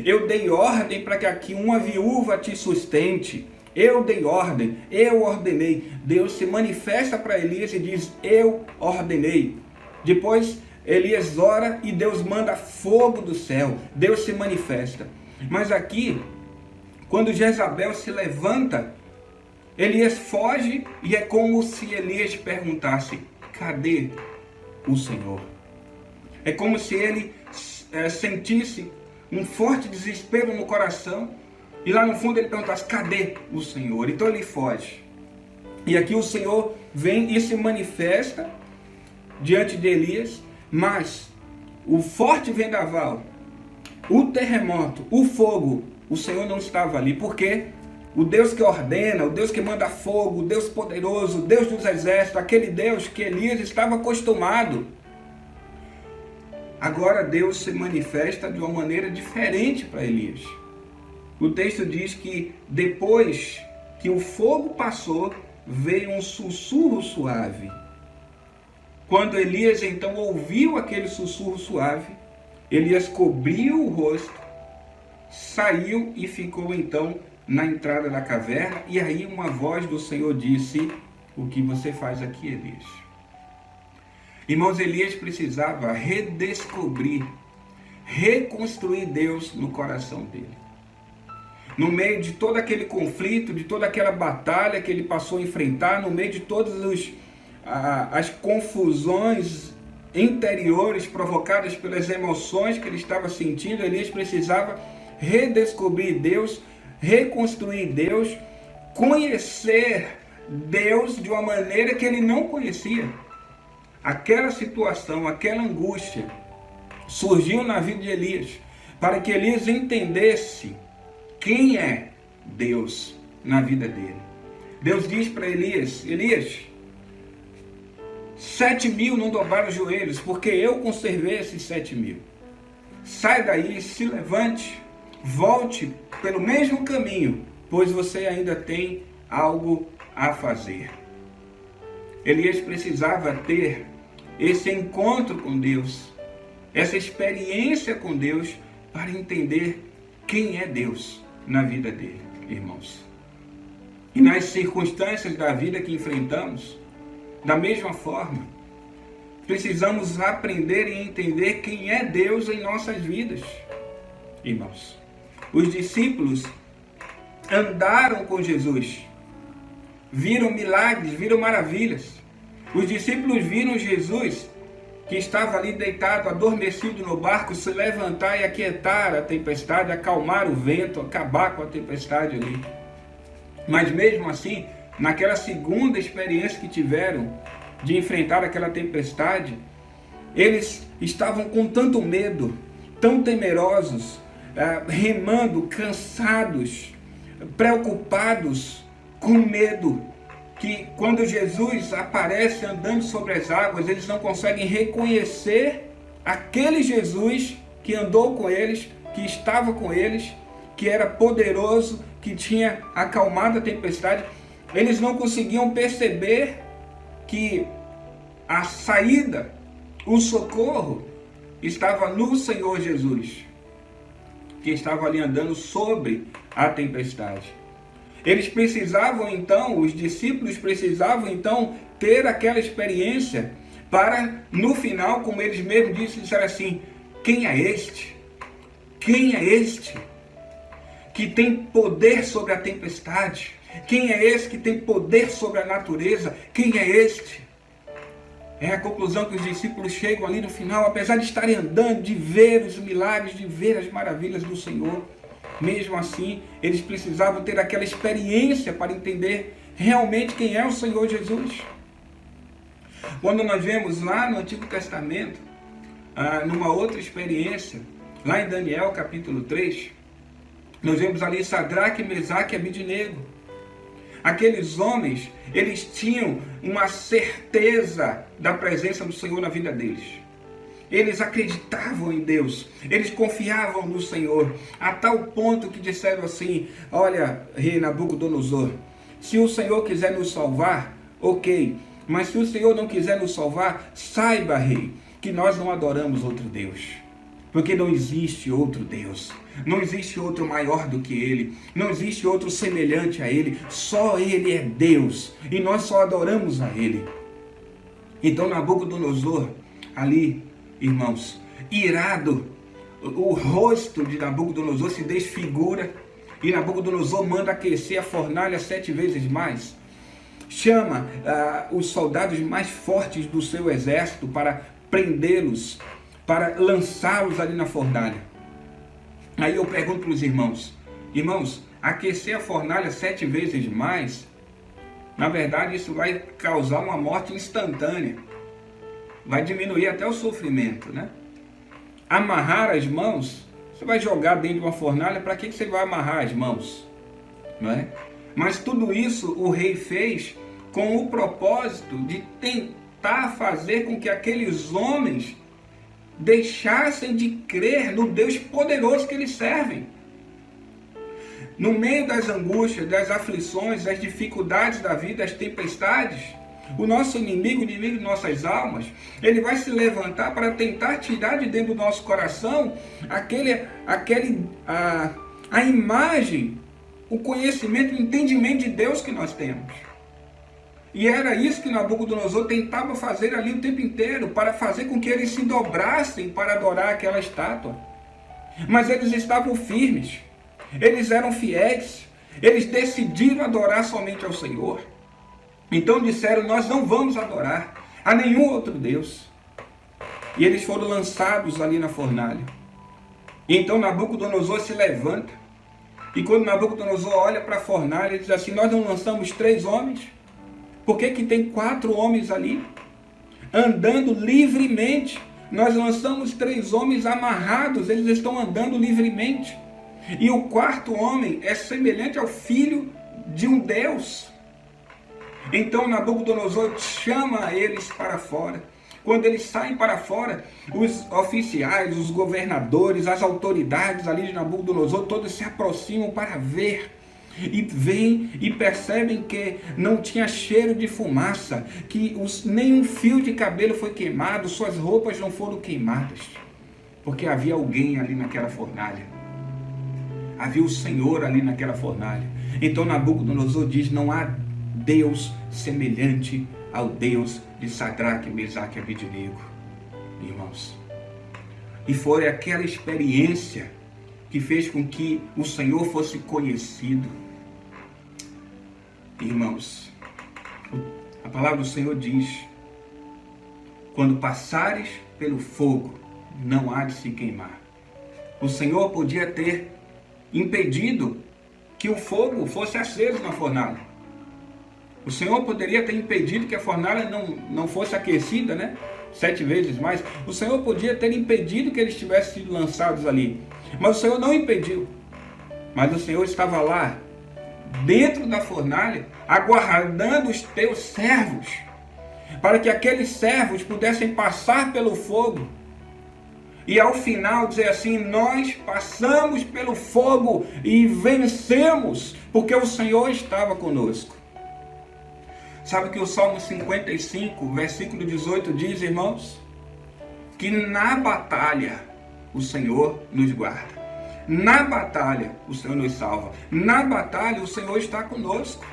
Eu dei ordem para que aqui uma viúva te sustente. Eu dei ordem, eu ordenei. Deus se manifesta para Elias e diz: eu ordenei. Depois Elias ora e Deus manda fogo do céu. Deus se manifesta. Mas aqui, quando Jezabel se levanta, Elias foge e é como se Elias perguntasse: cadê o Senhor? É como se ele sentisse um forte desespero no coração e lá no fundo ele perguntasse: cadê o Senhor? Então ele foge. E aqui o Senhor vem e se manifesta diante de Elias, mas o forte vendaval, o terremoto, o fogo, o Senhor não estava ali. Por quê? O Deus que ordena, o Deus que manda fogo, o Deus poderoso, o Deus dos exércitos, aquele Deus que Elias estava acostumado, agora Deus se manifesta de uma maneira diferente para Elias. O texto diz que depois que o fogo passou, veio um sussurro suave. Quando Elias então ouviu aquele sussurro suave, Elias cobriu o rosto, saiu e ficou então na entrada da caverna. E aí uma voz do Senhor disse: o que você faz aqui, Elias? Irmãos, Elias precisava redescobrir, reconstruir Deus no coração dele. No meio de todo aquele conflito, de toda aquela batalha que ele passou a enfrentar, no meio de todas as confusões interiores provocadas pelas emoções que ele estava sentindo, Elias precisava redescobrir Deus, reconstruir Deus, conhecer Deus de uma maneira que ele não conhecia. Aquela situação, aquela angústia surgiu na vida de Elias, para que Elias entendesse quem é Deus na vida dele. Deus diz para Elias: Elias, 7.000 não dobraram os joelhos, porque eu conservei esses 7.000. Sai daí, se levante, volte pelo mesmo caminho, pois você ainda tem algo a fazer. Elias precisava ter esse encontro com Deus, essa experiência com Deus, para entender quem é Deus na vida dele, irmãos. E nas circunstâncias da vida que enfrentamos, da mesma forma, precisamos aprender e entender quem é Deus em nossas vidas, irmãos. Os discípulos andaram com Jesus, viram milagres, viram maravilhas. Os discípulos viram Jesus, que estava ali deitado, adormecido no barco, se levantar e aquietar a tempestade, acalmar o vento, acabar com a tempestade ali. Mas mesmo assim, naquela segunda experiência que tiveram de enfrentar aquela tempestade, eles estavam com tanto medo, tão temerosos, remando, cansados, preocupados, com medo, que quando Jesus aparece andando sobre as águas, eles não conseguem reconhecer aquele Jesus que andou com eles, que estava com eles, que era poderoso, que tinha acalmado a tempestade. Eles não conseguiam perceber que a saída, o socorro, estava no Senhor Jesus, que estava ali andando sobre a tempestade. Eles precisavam então, os discípulos precisavam então ter aquela experiência para, no final, como eles mesmos disseram assim: quem é este? Quem é este que tem poder sobre a tempestade? Quem é esse que tem poder sobre a natureza? Quem é este? É a conclusão que os discípulos chegam ali no final, apesar de estarem andando, de ver os milagres, de ver as maravilhas do Senhor. Mesmo assim, eles precisavam ter aquela experiência para entender realmente quem é o Senhor Jesus. Quando nós vemos lá no Antigo Testamento, numa outra experiência, lá em Daniel capítulo 3, nós vemos ali Sadraque, Mesaque e Abidnego. Aqueles homens, eles tinham uma certeza da presença do Senhor na vida deles. Eles acreditavam em Deus, eles confiavam no Senhor, a tal ponto que disseram assim: olha, rei Nabucodonosor, se o Senhor quiser nos salvar, ok, mas se o Senhor não quiser nos salvar, saiba, rei, que nós não adoramos outro Deus, porque não existe outro Deus, não existe outro maior do que Ele, não existe outro semelhante a Ele, só Ele é Deus, e nós só adoramos a Ele. Então Nabucodonosor, ali, irmãos, irado, o rosto de Nabucodonosor se desfigura, e Nabucodonosor manda aquecer a fornalha 7 vezes mais, chama os soldados mais fortes do seu exército para prendê-los, para lançá-los ali na fornalha. Aí eu pergunto para os irmãos, aquecer a fornalha 7 vezes mais, na verdade isso vai causar uma morte instantânea, vai diminuir até o sofrimento, né? Amarrar as mãos, você vai jogar dentro de uma fornalha, para que você vai amarrar as mãos? Não é? Mas tudo isso o rei fez com o propósito de tentar fazer com que aqueles homens deixassem de crer no Deus poderoso que eles servem. No meio das angústias, das aflições, das dificuldades da vida, das tempestades, O nosso inimigo, o inimigo de nossas almas, ele vai se levantar para tentar tirar de dentro do nosso coração a imagem, o conhecimento, o entendimento de Deus que nós temos. E era isso que Nabucodonosor tentava fazer ali o tempo inteiro, para fazer com que eles se dobrassem para adorar aquela estátua. Mas eles estavam firmes, eles eram fiéis, eles decidiram adorar somente ao Senhor. Então disseram: nós não vamos adorar a nenhum outro Deus. E eles foram lançados ali na fornalha. E então Nabucodonosor se levanta. E quando Nabucodonosor olha para a fornalha, ele diz assim: nós não lançamos 3 homens? Por que tem 4 homens ali, andando livremente? Nós lançamos 3 homens amarrados, eles estão andando livremente. E o 4º homem é semelhante ao filho de um Deus. Então Nabucodonosor chama eles para fora. Quando eles saem para fora, os oficiais, os governadores, as autoridades ali de Nabucodonosor, todos se aproximam para ver. E veem e percebem que não tinha cheiro de fumaça, que nenhum fio de cabelo foi queimado, suas roupas não foram queimadas, porque havia alguém ali naquela fornalha, havia o Senhor ali naquela fornalha. Então Nabucodonosor diz: não há Deus semelhante ao Deus de Sadraque, Mesaque e Abednego. Irmãos, e foi aquela experiência que fez com que o Senhor fosse conhecido. Irmãos, a palavra do Senhor diz: quando passares pelo fogo, não há de se queimar. O Senhor podia ter impedido que o fogo fosse aceso na fornalha. O Senhor poderia ter impedido que a fornalha não fosse aquecida, né? 7 vezes mais. O Senhor podia ter impedido que eles tivessem sido lançados ali. Mas o Senhor não impediu. Mas o Senhor estava lá, dentro da fornalha, aguardando os teus servos, para que aqueles servos pudessem passar pelo fogo. E ao final dizer assim: nós passamos pelo fogo e vencemos, porque o Senhor estava conosco. Sabe que o Salmo 55, versículo 18 diz, irmãos, que na batalha o Senhor nos guarda. Na batalha o Senhor nos salva. Na batalha o Senhor está conosco.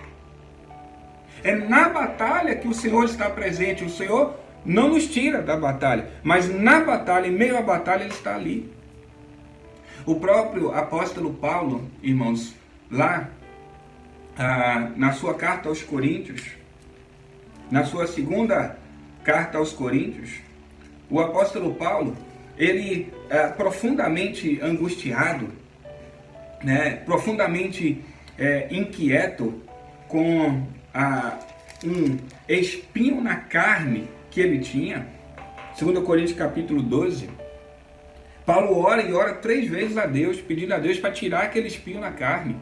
É na batalha que o Senhor está presente. O Senhor não nos tira da batalha, mas na batalha, em meio à batalha, Ele está ali. O próprio apóstolo Paulo, irmãos, lá na sua carta aos Coríntios, na sua segunda carta aos Coríntios, o apóstolo Paulo, ele profundamente angustiado, né, profundamente inquieto com um espinho na carne que ele tinha. 2 Coríntios capítulo 12, Paulo ora e ora 3 vezes a Deus, pedindo a Deus para tirar aquele espinho na carne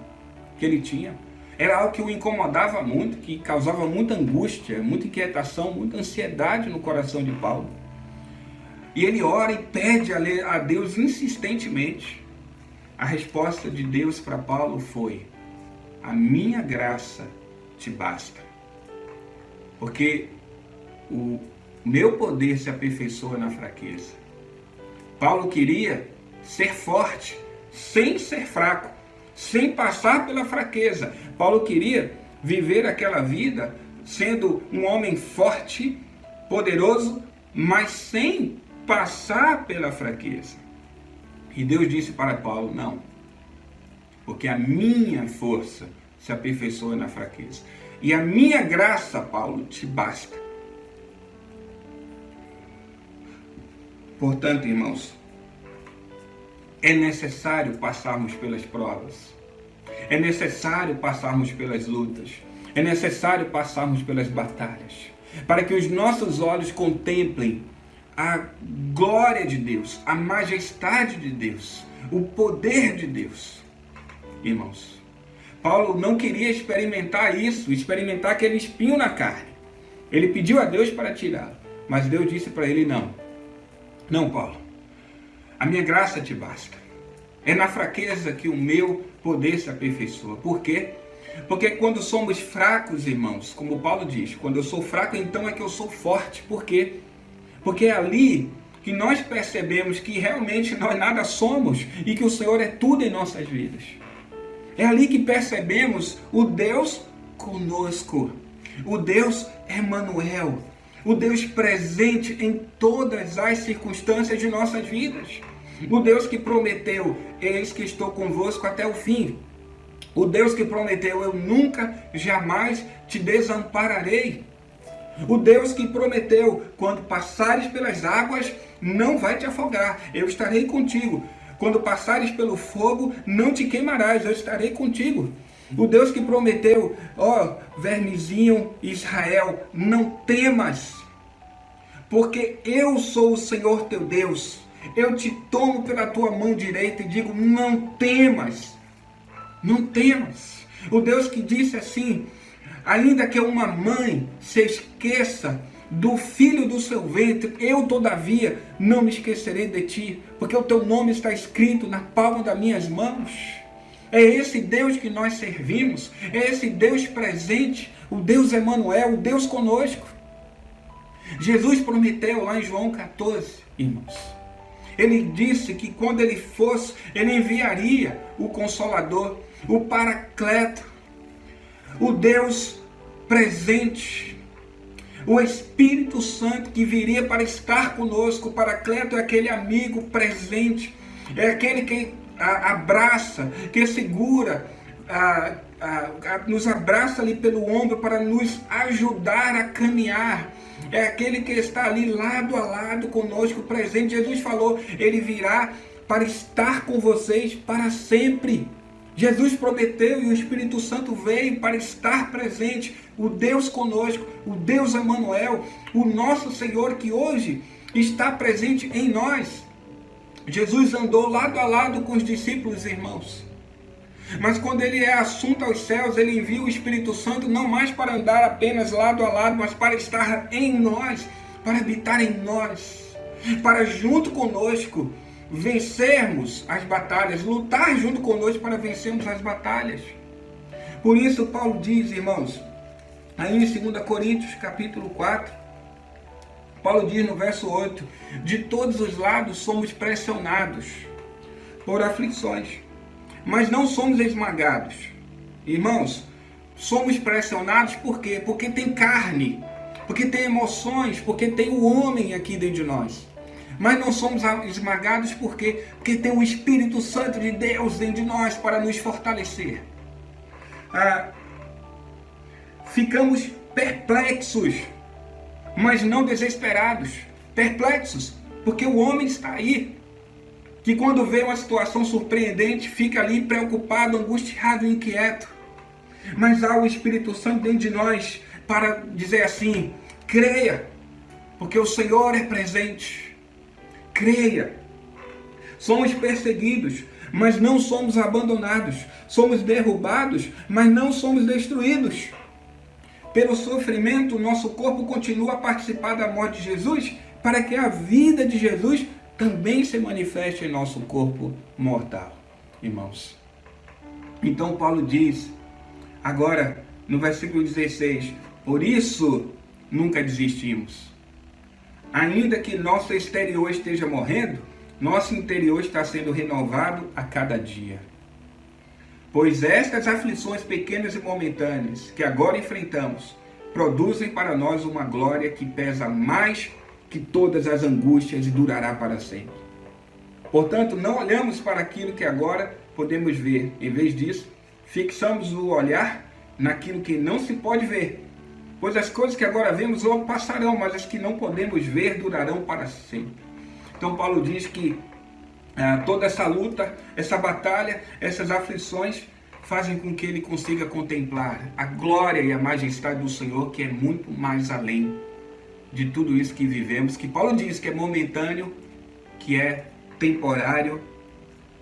que ele tinha. Era algo que o incomodava muito, que causava muita angústia, muita inquietação, muita ansiedade no coração de Paulo. E ele ora e pede a Deus insistentemente. A resposta de Deus para Paulo foi: a minha graça te basta. Porque o meu poder se aperfeiçoa na fraqueza. Paulo queria ser forte, sem ser fraco, sem passar pela fraqueza. Paulo queria viver aquela vida sendo um homem forte, poderoso, mas sem passar pela fraqueza. E Deus disse para Paulo: não, porque a minha força se aperfeiçoa na fraqueza. E a minha graça, Paulo, te basta. Portanto, irmãos, é necessário passarmos pelas provas. É necessário passarmos pelas lutas. É necessário passarmos pelas batalhas, para que os nossos olhos contemplem a glória de Deus, a majestade de Deus, o poder de Deus. Irmãos, Paulo não queria experimentar isso, experimentar aquele espinho na carne. Ele pediu a Deus para tirá-lo, mas Deus disse para ele: não, Paulo, a minha graça te basta. É na fraqueza que o meu poder se aperfeiçoa. Por quê? Porque quando somos fracos, irmãos, como Paulo diz, quando eu sou fraco, então é que eu sou forte. Por quê? Porque é ali que nós percebemos que realmente nós nada somos e que o Senhor é tudo em nossas vidas. É ali que percebemos o Deus conosco, o Deus Emanuel, o Deus presente em todas as circunstâncias de nossas vidas. O Deus que prometeu, eis que estou convosco até o fim. O Deus que prometeu, eu nunca, jamais te desampararei. O Deus que prometeu, quando passares pelas águas, não vai te afogar, eu estarei contigo. Quando passares pelo fogo, não te queimarás, eu estarei contigo. O Deus que prometeu, vermezinho Israel, não temas, porque eu sou o Senhor teu Deus. Eu te tomo pela tua mão direita e digo, não temas, não temas. O Deus que disse assim, ainda que uma mãe se esqueça do filho do seu ventre, eu todavia não me esquecerei de ti, porque o teu nome está escrito na palma das minhas mãos. É esse Deus que nós servimos, é esse Deus presente, o Deus Emanuel, o Deus conosco. Jesus prometeu lá em João 14, irmãos. Ele disse que quando ele fosse, ele enviaria o Consolador, o Paracleto, o Deus presente, o Espírito Santo que viria para estar conosco. O Paracleto é aquele amigo presente, é aquele que abraça, que segura, nos abraça ali pelo ombro para nos ajudar a caminhar. É aquele que está ali lado a lado conosco, presente. Jesus falou, ele virá para estar com vocês para sempre. Jesus prometeu e o Espírito Santo veio para estar presente. O Deus conosco, o Deus Emanuel, o nosso Senhor que hoje está presente em nós. Jesus andou lado a lado com os discípulos, irmãos. Mas quando ele é assunto aos céus, ele envia o Espírito Santo não mais para andar apenas lado a lado, mas para estar em nós, para habitar em nós, para junto conosco vencermos as batalhas, lutar junto conosco para vencermos as batalhas. Por isso Paulo diz, irmãos, aí em 2 Coríntios capítulo 4, Paulo diz no verso 8, de todos os lados somos pressionados por aflições, mas não somos esmagados. Irmãos, somos pressionados por quê? Porque tem carne, porque tem emoções, porque tem o homem aqui dentro de nós. Mas não somos esmagados por quê? Porque tem o Espírito Santo de Deus dentro de nós para nos fortalecer. Ficamos perplexos, mas não desesperados. Perplexos, porque o homem está aí, que quando vê uma situação surpreendente, fica ali preocupado, angustiado, inquieto. Mas há o Espírito Santo dentro de nós para dizer assim, creia, porque o Senhor é presente. Creia. Somos perseguidos, mas não somos abandonados. Somos derrubados, mas não somos destruídos. Pelo sofrimento, nosso corpo continua a participar da morte de Jesus, para que a vida de Jesus também se manifeste em nosso corpo mortal, irmãos. Então Paulo diz, agora no versículo 16, por isso nunca desistimos. Ainda que nosso exterior esteja morrendo, nosso interior está sendo renovado a cada dia. Pois estas aflições pequenas e momentâneas que agora enfrentamos, produzem para nós uma glória que pesa mais que todas as angústias e durará para sempre. Portanto, não olhamos para aquilo que agora podemos ver. Em vez disso, fixamos o olhar naquilo que não se pode ver. Pois as coisas que agora vemos logo passarão, mas as que não podemos ver durarão para sempre. Então Paulo diz que toda essa luta, essa batalha, essas aflições fazem com que ele consiga contemplar a glória e a majestade do Senhor, que é muito mais além de tudo isso que vivemos, que Paulo diz que é momentâneo, que é temporário,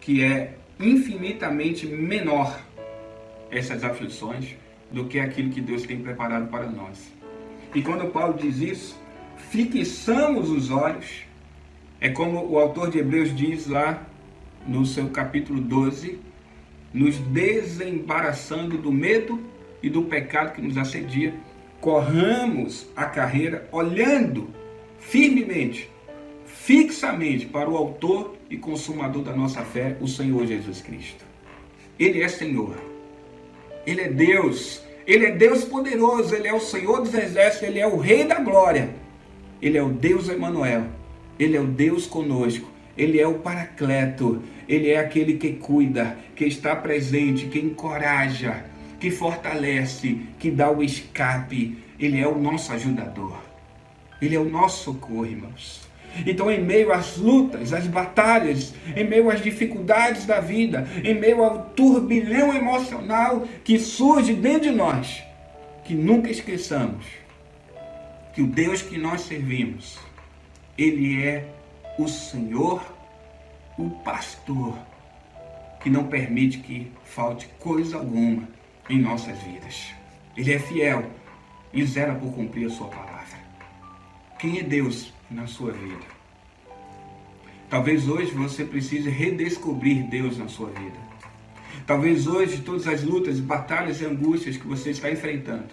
que é infinitamente menor essas aflições do que aquilo que Deus tem preparado para nós. E quando Paulo diz isso, fixamos os olhos, é como o autor de Hebreus diz lá no seu capítulo 12, nos desembaraçando do medo e do pecado que nos assedia. Corramos a carreira olhando firmemente, fixamente para o autor e consumador da nossa fé, o Senhor Jesus Cristo. Ele é Senhor, Ele é Deus poderoso, Ele é o Senhor dos exércitos, Ele é o Rei da glória, Ele é o Deus Emanuel, Ele é o Deus conosco, Ele é o Paracleto, Ele é aquele que cuida, que está presente, que encoraja, que fortalece, que dá o escape. Ele é o nosso ajudador, Ele é o nosso socorro, irmãos. Então, em meio às lutas, às batalhas, em meio às dificuldades da vida, em meio ao turbilhão emocional que surge dentro de nós, que nunca esqueçamos que o Deus que nós servimos, Ele é o Senhor, o pastor, que não permite que falte coisa alguma em nossas vidas. Ele é fiel e zela por cumprir a sua palavra. Quem é Deus na sua vida? Talvez hoje você precise redescobrir Deus na sua vida. Talvez hoje todas as lutas, batalhas e angústias que você está enfrentando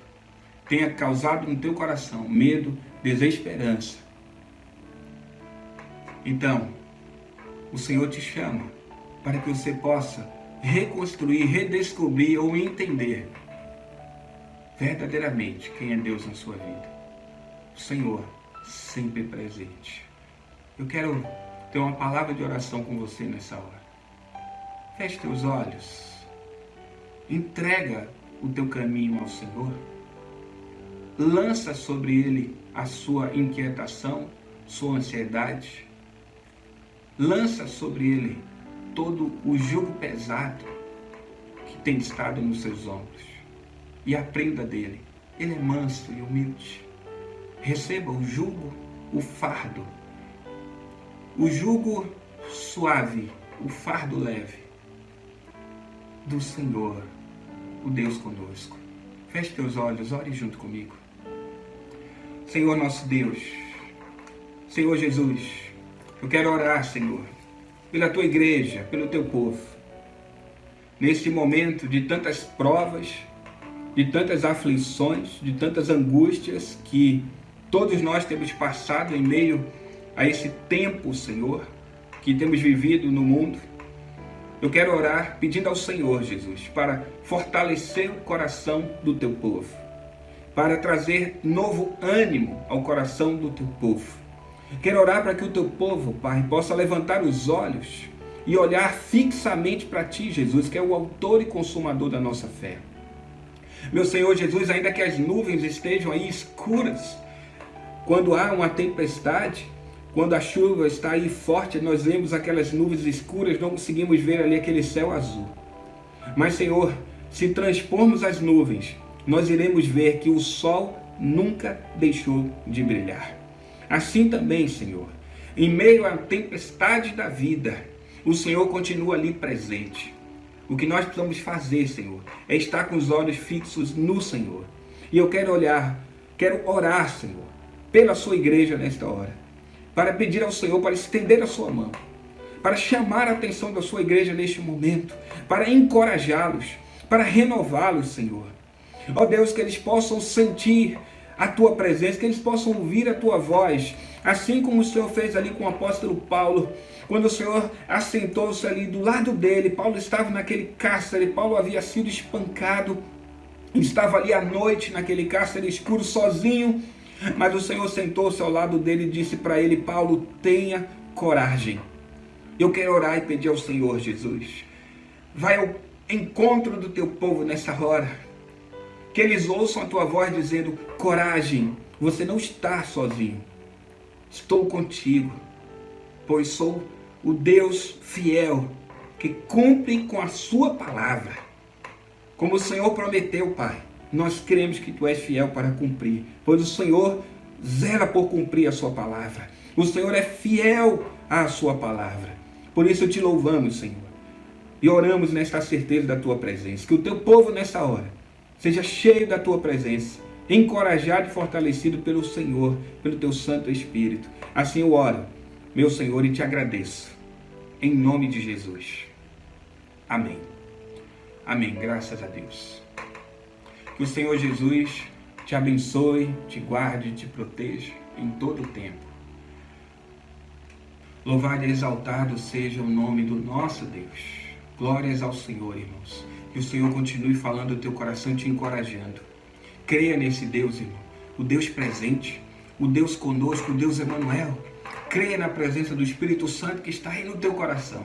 tenha causado no teu coração medo, desesperança. Então, o Senhor te chama para que você possa reconstruir, redescobrir ou entender verdadeiramente quem é Deus na sua vida. O Senhor sempre presente. Eu quero ter uma palavra de oração com você nessa hora. Feche teus olhos. Entrega o teu caminho ao Senhor. Lança sobre Ele a sua inquietação, sua ansiedade. Lança sobre Ele todo o jugo pesado que tem estado nos seus ombros. E aprenda dele. Ele é manso e humilde. Receba o jugo, o fardo. O jugo suave, o fardo leve do Senhor, o Deus conosco. Feche teus olhos, ore junto comigo. Senhor nosso Deus, Senhor Jesus, eu quero orar, Senhor, pela tua igreja, pelo teu povo. Neste momento de tantas provas, de tantas aflições, de tantas angústias que todos nós temos passado em meio a esse tempo, Senhor, que temos vivido no mundo. Eu quero orar pedindo ao Senhor, Jesus, para fortalecer o coração do teu povo, para trazer novo ânimo ao coração do teu povo. Quero orar para que o teu povo, Pai, possa levantar os olhos e olhar fixamente para ti, Jesus, que é o autor e consumador da nossa fé. Meu Senhor Jesus, ainda que as nuvens estejam aí escuras, quando há uma tempestade, quando a chuva está aí forte, nós vemos aquelas nuvens escuras, não conseguimos ver ali aquele céu azul. Mas, Senhor, se transpormos as nuvens, nós iremos ver que o sol nunca deixou de brilhar. Assim também, Senhor, em meio à tempestade da vida, o Senhor continua ali presente. O que nós precisamos fazer, Senhor, é estar com os olhos fixos no Senhor. E eu quero orar, Senhor, pela sua igreja nesta hora, para pedir ao Senhor para estender a sua mão, para chamar a atenção da sua igreja neste momento, para encorajá-los, para renová-los, Senhor. Ó Deus, que eles possam sentir a tua presença, que eles possam ouvir a tua voz, assim como o Senhor fez ali com o apóstolo Paulo, quando o Senhor assentou-se ali do lado dele. Paulo estava naquele cárcere, Paulo havia sido espancado, estava ali à noite naquele cárcere escuro, sozinho, mas o Senhor sentou-se ao lado dele e disse para ele: Paulo, tenha coragem. Eu quero orar e pedir ao Senhor, Jesus, vai ao encontro do teu povo nessa hora, que eles ouçam a tua voz dizendo: coragem, você não está sozinho, estou contigo, pois sou o Deus fiel, que cumpre com a sua palavra. Como o Senhor prometeu, Pai, nós cremos que tu és fiel para cumprir, pois o Senhor zela por cumprir a sua palavra. O Senhor é fiel à sua palavra. Por isso te louvamos, Senhor, e oramos nesta certeza da tua presença. Que o teu povo nessa hora seja cheio da tua presença, encorajado e fortalecido pelo Senhor, pelo teu Santo Espírito. Assim eu oro, meu Senhor, e te agradeço, em nome de Jesus. Amém. Amém. Graças a Deus. Que o Senhor Jesus te abençoe, te guarde, te proteja em todo o tempo. Louvado e exaltado seja o nome do nosso Deus. Glórias ao Senhor, irmãos. Que o Senhor continue falando ao teu coração, te encorajando. Creia nesse Deus, irmão. O Deus presente, o Deus conosco, o Deus Emanuel. Creia na presença do Espírito Santo que está aí no teu coração.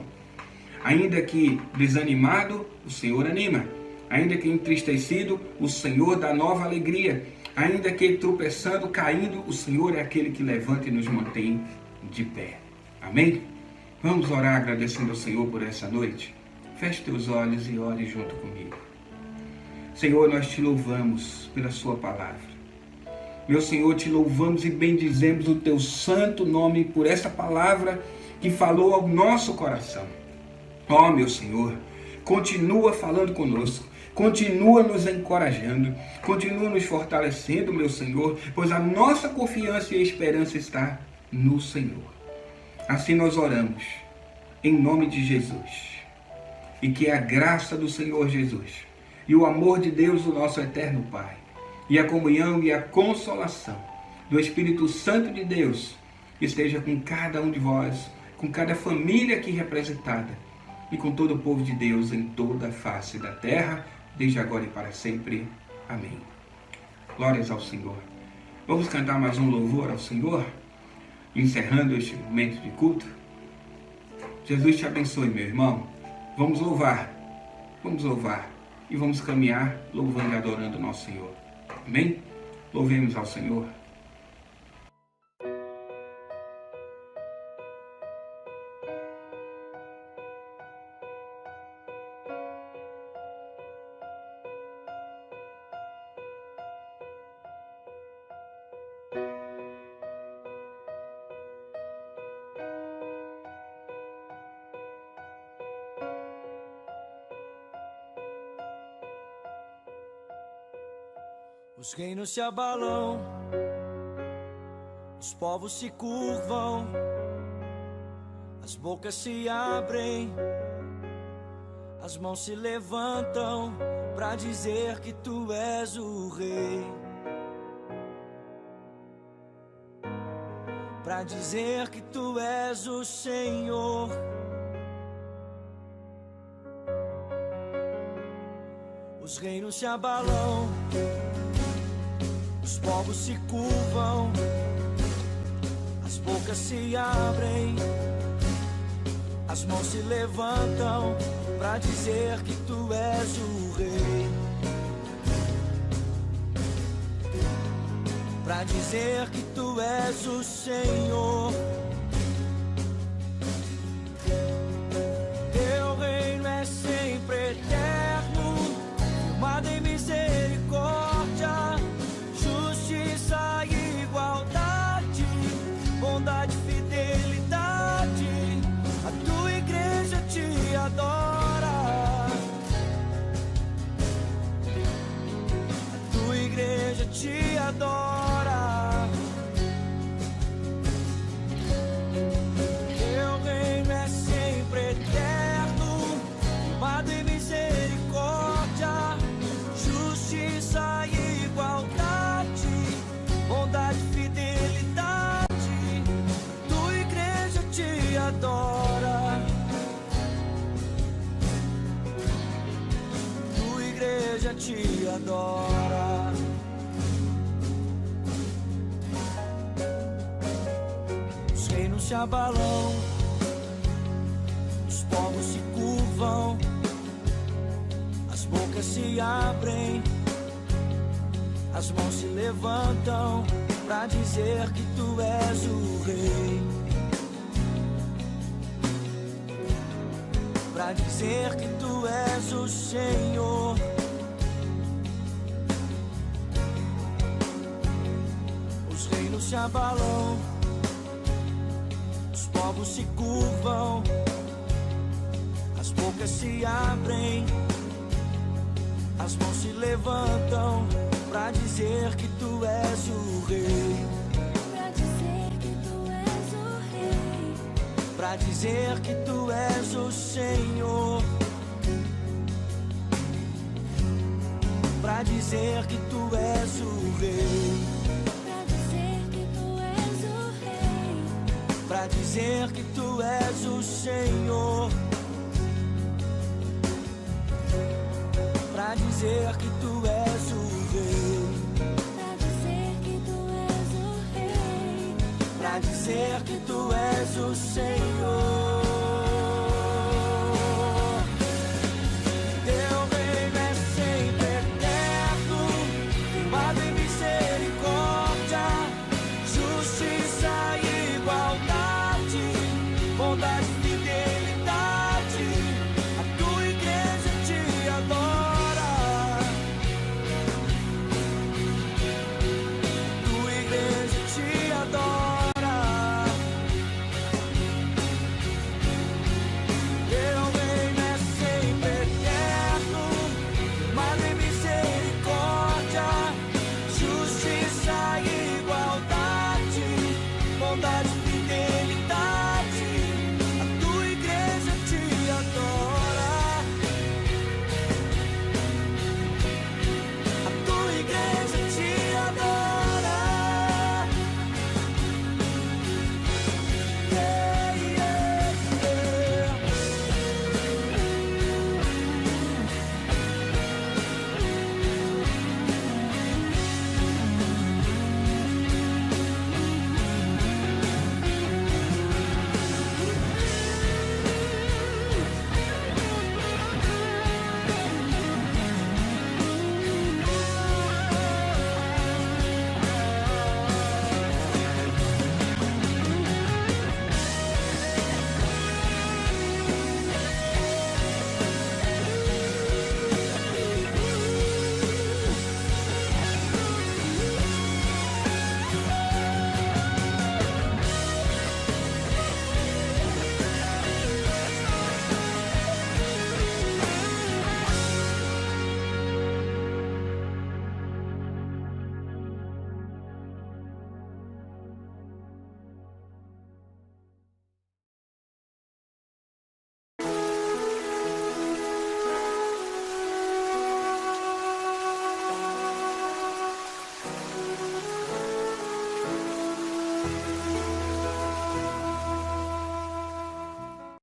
Ainda que desanimado, o Senhor anima. Ainda que entristecido, o Senhor dá nova alegria. Ainda que tropeçando, caindo, o Senhor é aquele que levanta e nos mantém de pé. Amém? Vamos orar agradecendo ao Senhor por essa noite? Feche teus olhos e ore junto comigo. Senhor, nós te louvamos pela sua palavra. Meu Senhor, te louvamos e bendizemos o teu santo nome por essa palavra que falou ao nosso coração. Ó, meu Senhor, continua falando conosco, continua nos encorajando, continua nos fortalecendo, meu Senhor, pois a nossa confiança e esperança está no Senhor. Assim nós oramos, em nome de Jesus. E que a graça do Senhor Jesus e o amor de Deus, o nosso eterno Pai, e a comunhão e a consolação do Espírito Santo de Deus esteja com cada um de vós, com cada família aqui representada e com todo o povo de Deus em toda a face da terra, desde agora e para sempre. Amém. Glórias ao Senhor. Vamos cantar mais um louvor ao Senhor, encerrando este momento de culto. Jesus te abençoe, meu irmão. Vamos louvar e vamos caminhar louvando e adorando o nosso Senhor. Amém? Louvemos ao Senhor. Os reinos se abalam, os povos se curvam, as bocas se abrem, as mãos se levantam pra dizer que tu és o rei, pra dizer que tu és o Senhor. Os reinos se abalam, os povos se curvam, as bocas se abrem, as mãos se levantam pra dizer que tu és o rei, pra dizer que tu és o Senhor. Teu reino é sempre eterno, firmado em misericórdia, justiça e igualdade, bondade e fidelidade. A tua igreja te adora, a tua igreja te adora. Teu reino é sempre eterno, firmado em misericórdia, justiça e igualdade, bondade e fidelidade. Tua igreja te adora, tua igreja te adora. Os reinos se abalam, os povos se curvam, as bocas se abrem, as mãos se levantam pra dizer que tu és o rei, pra dizer que tu és o Senhor. Os reinos se abalam, os povos se curvam, as bocas se abrem, as mãos se levantam pra dizer que tu és o rei, pra dizer que tu és o rei, pra dizer que tu és o Senhor. pra dizer que tu és o rei, pra dizer que tu és o rei, pra dizer que tu és o Senhor, pra dizer que tu és o rei, pra dizer que tu és o rei, pra dizer que tu és o Senhor. Teu reino é sempre eterno, firmado em misericórdia, justiça e igualdade, bondade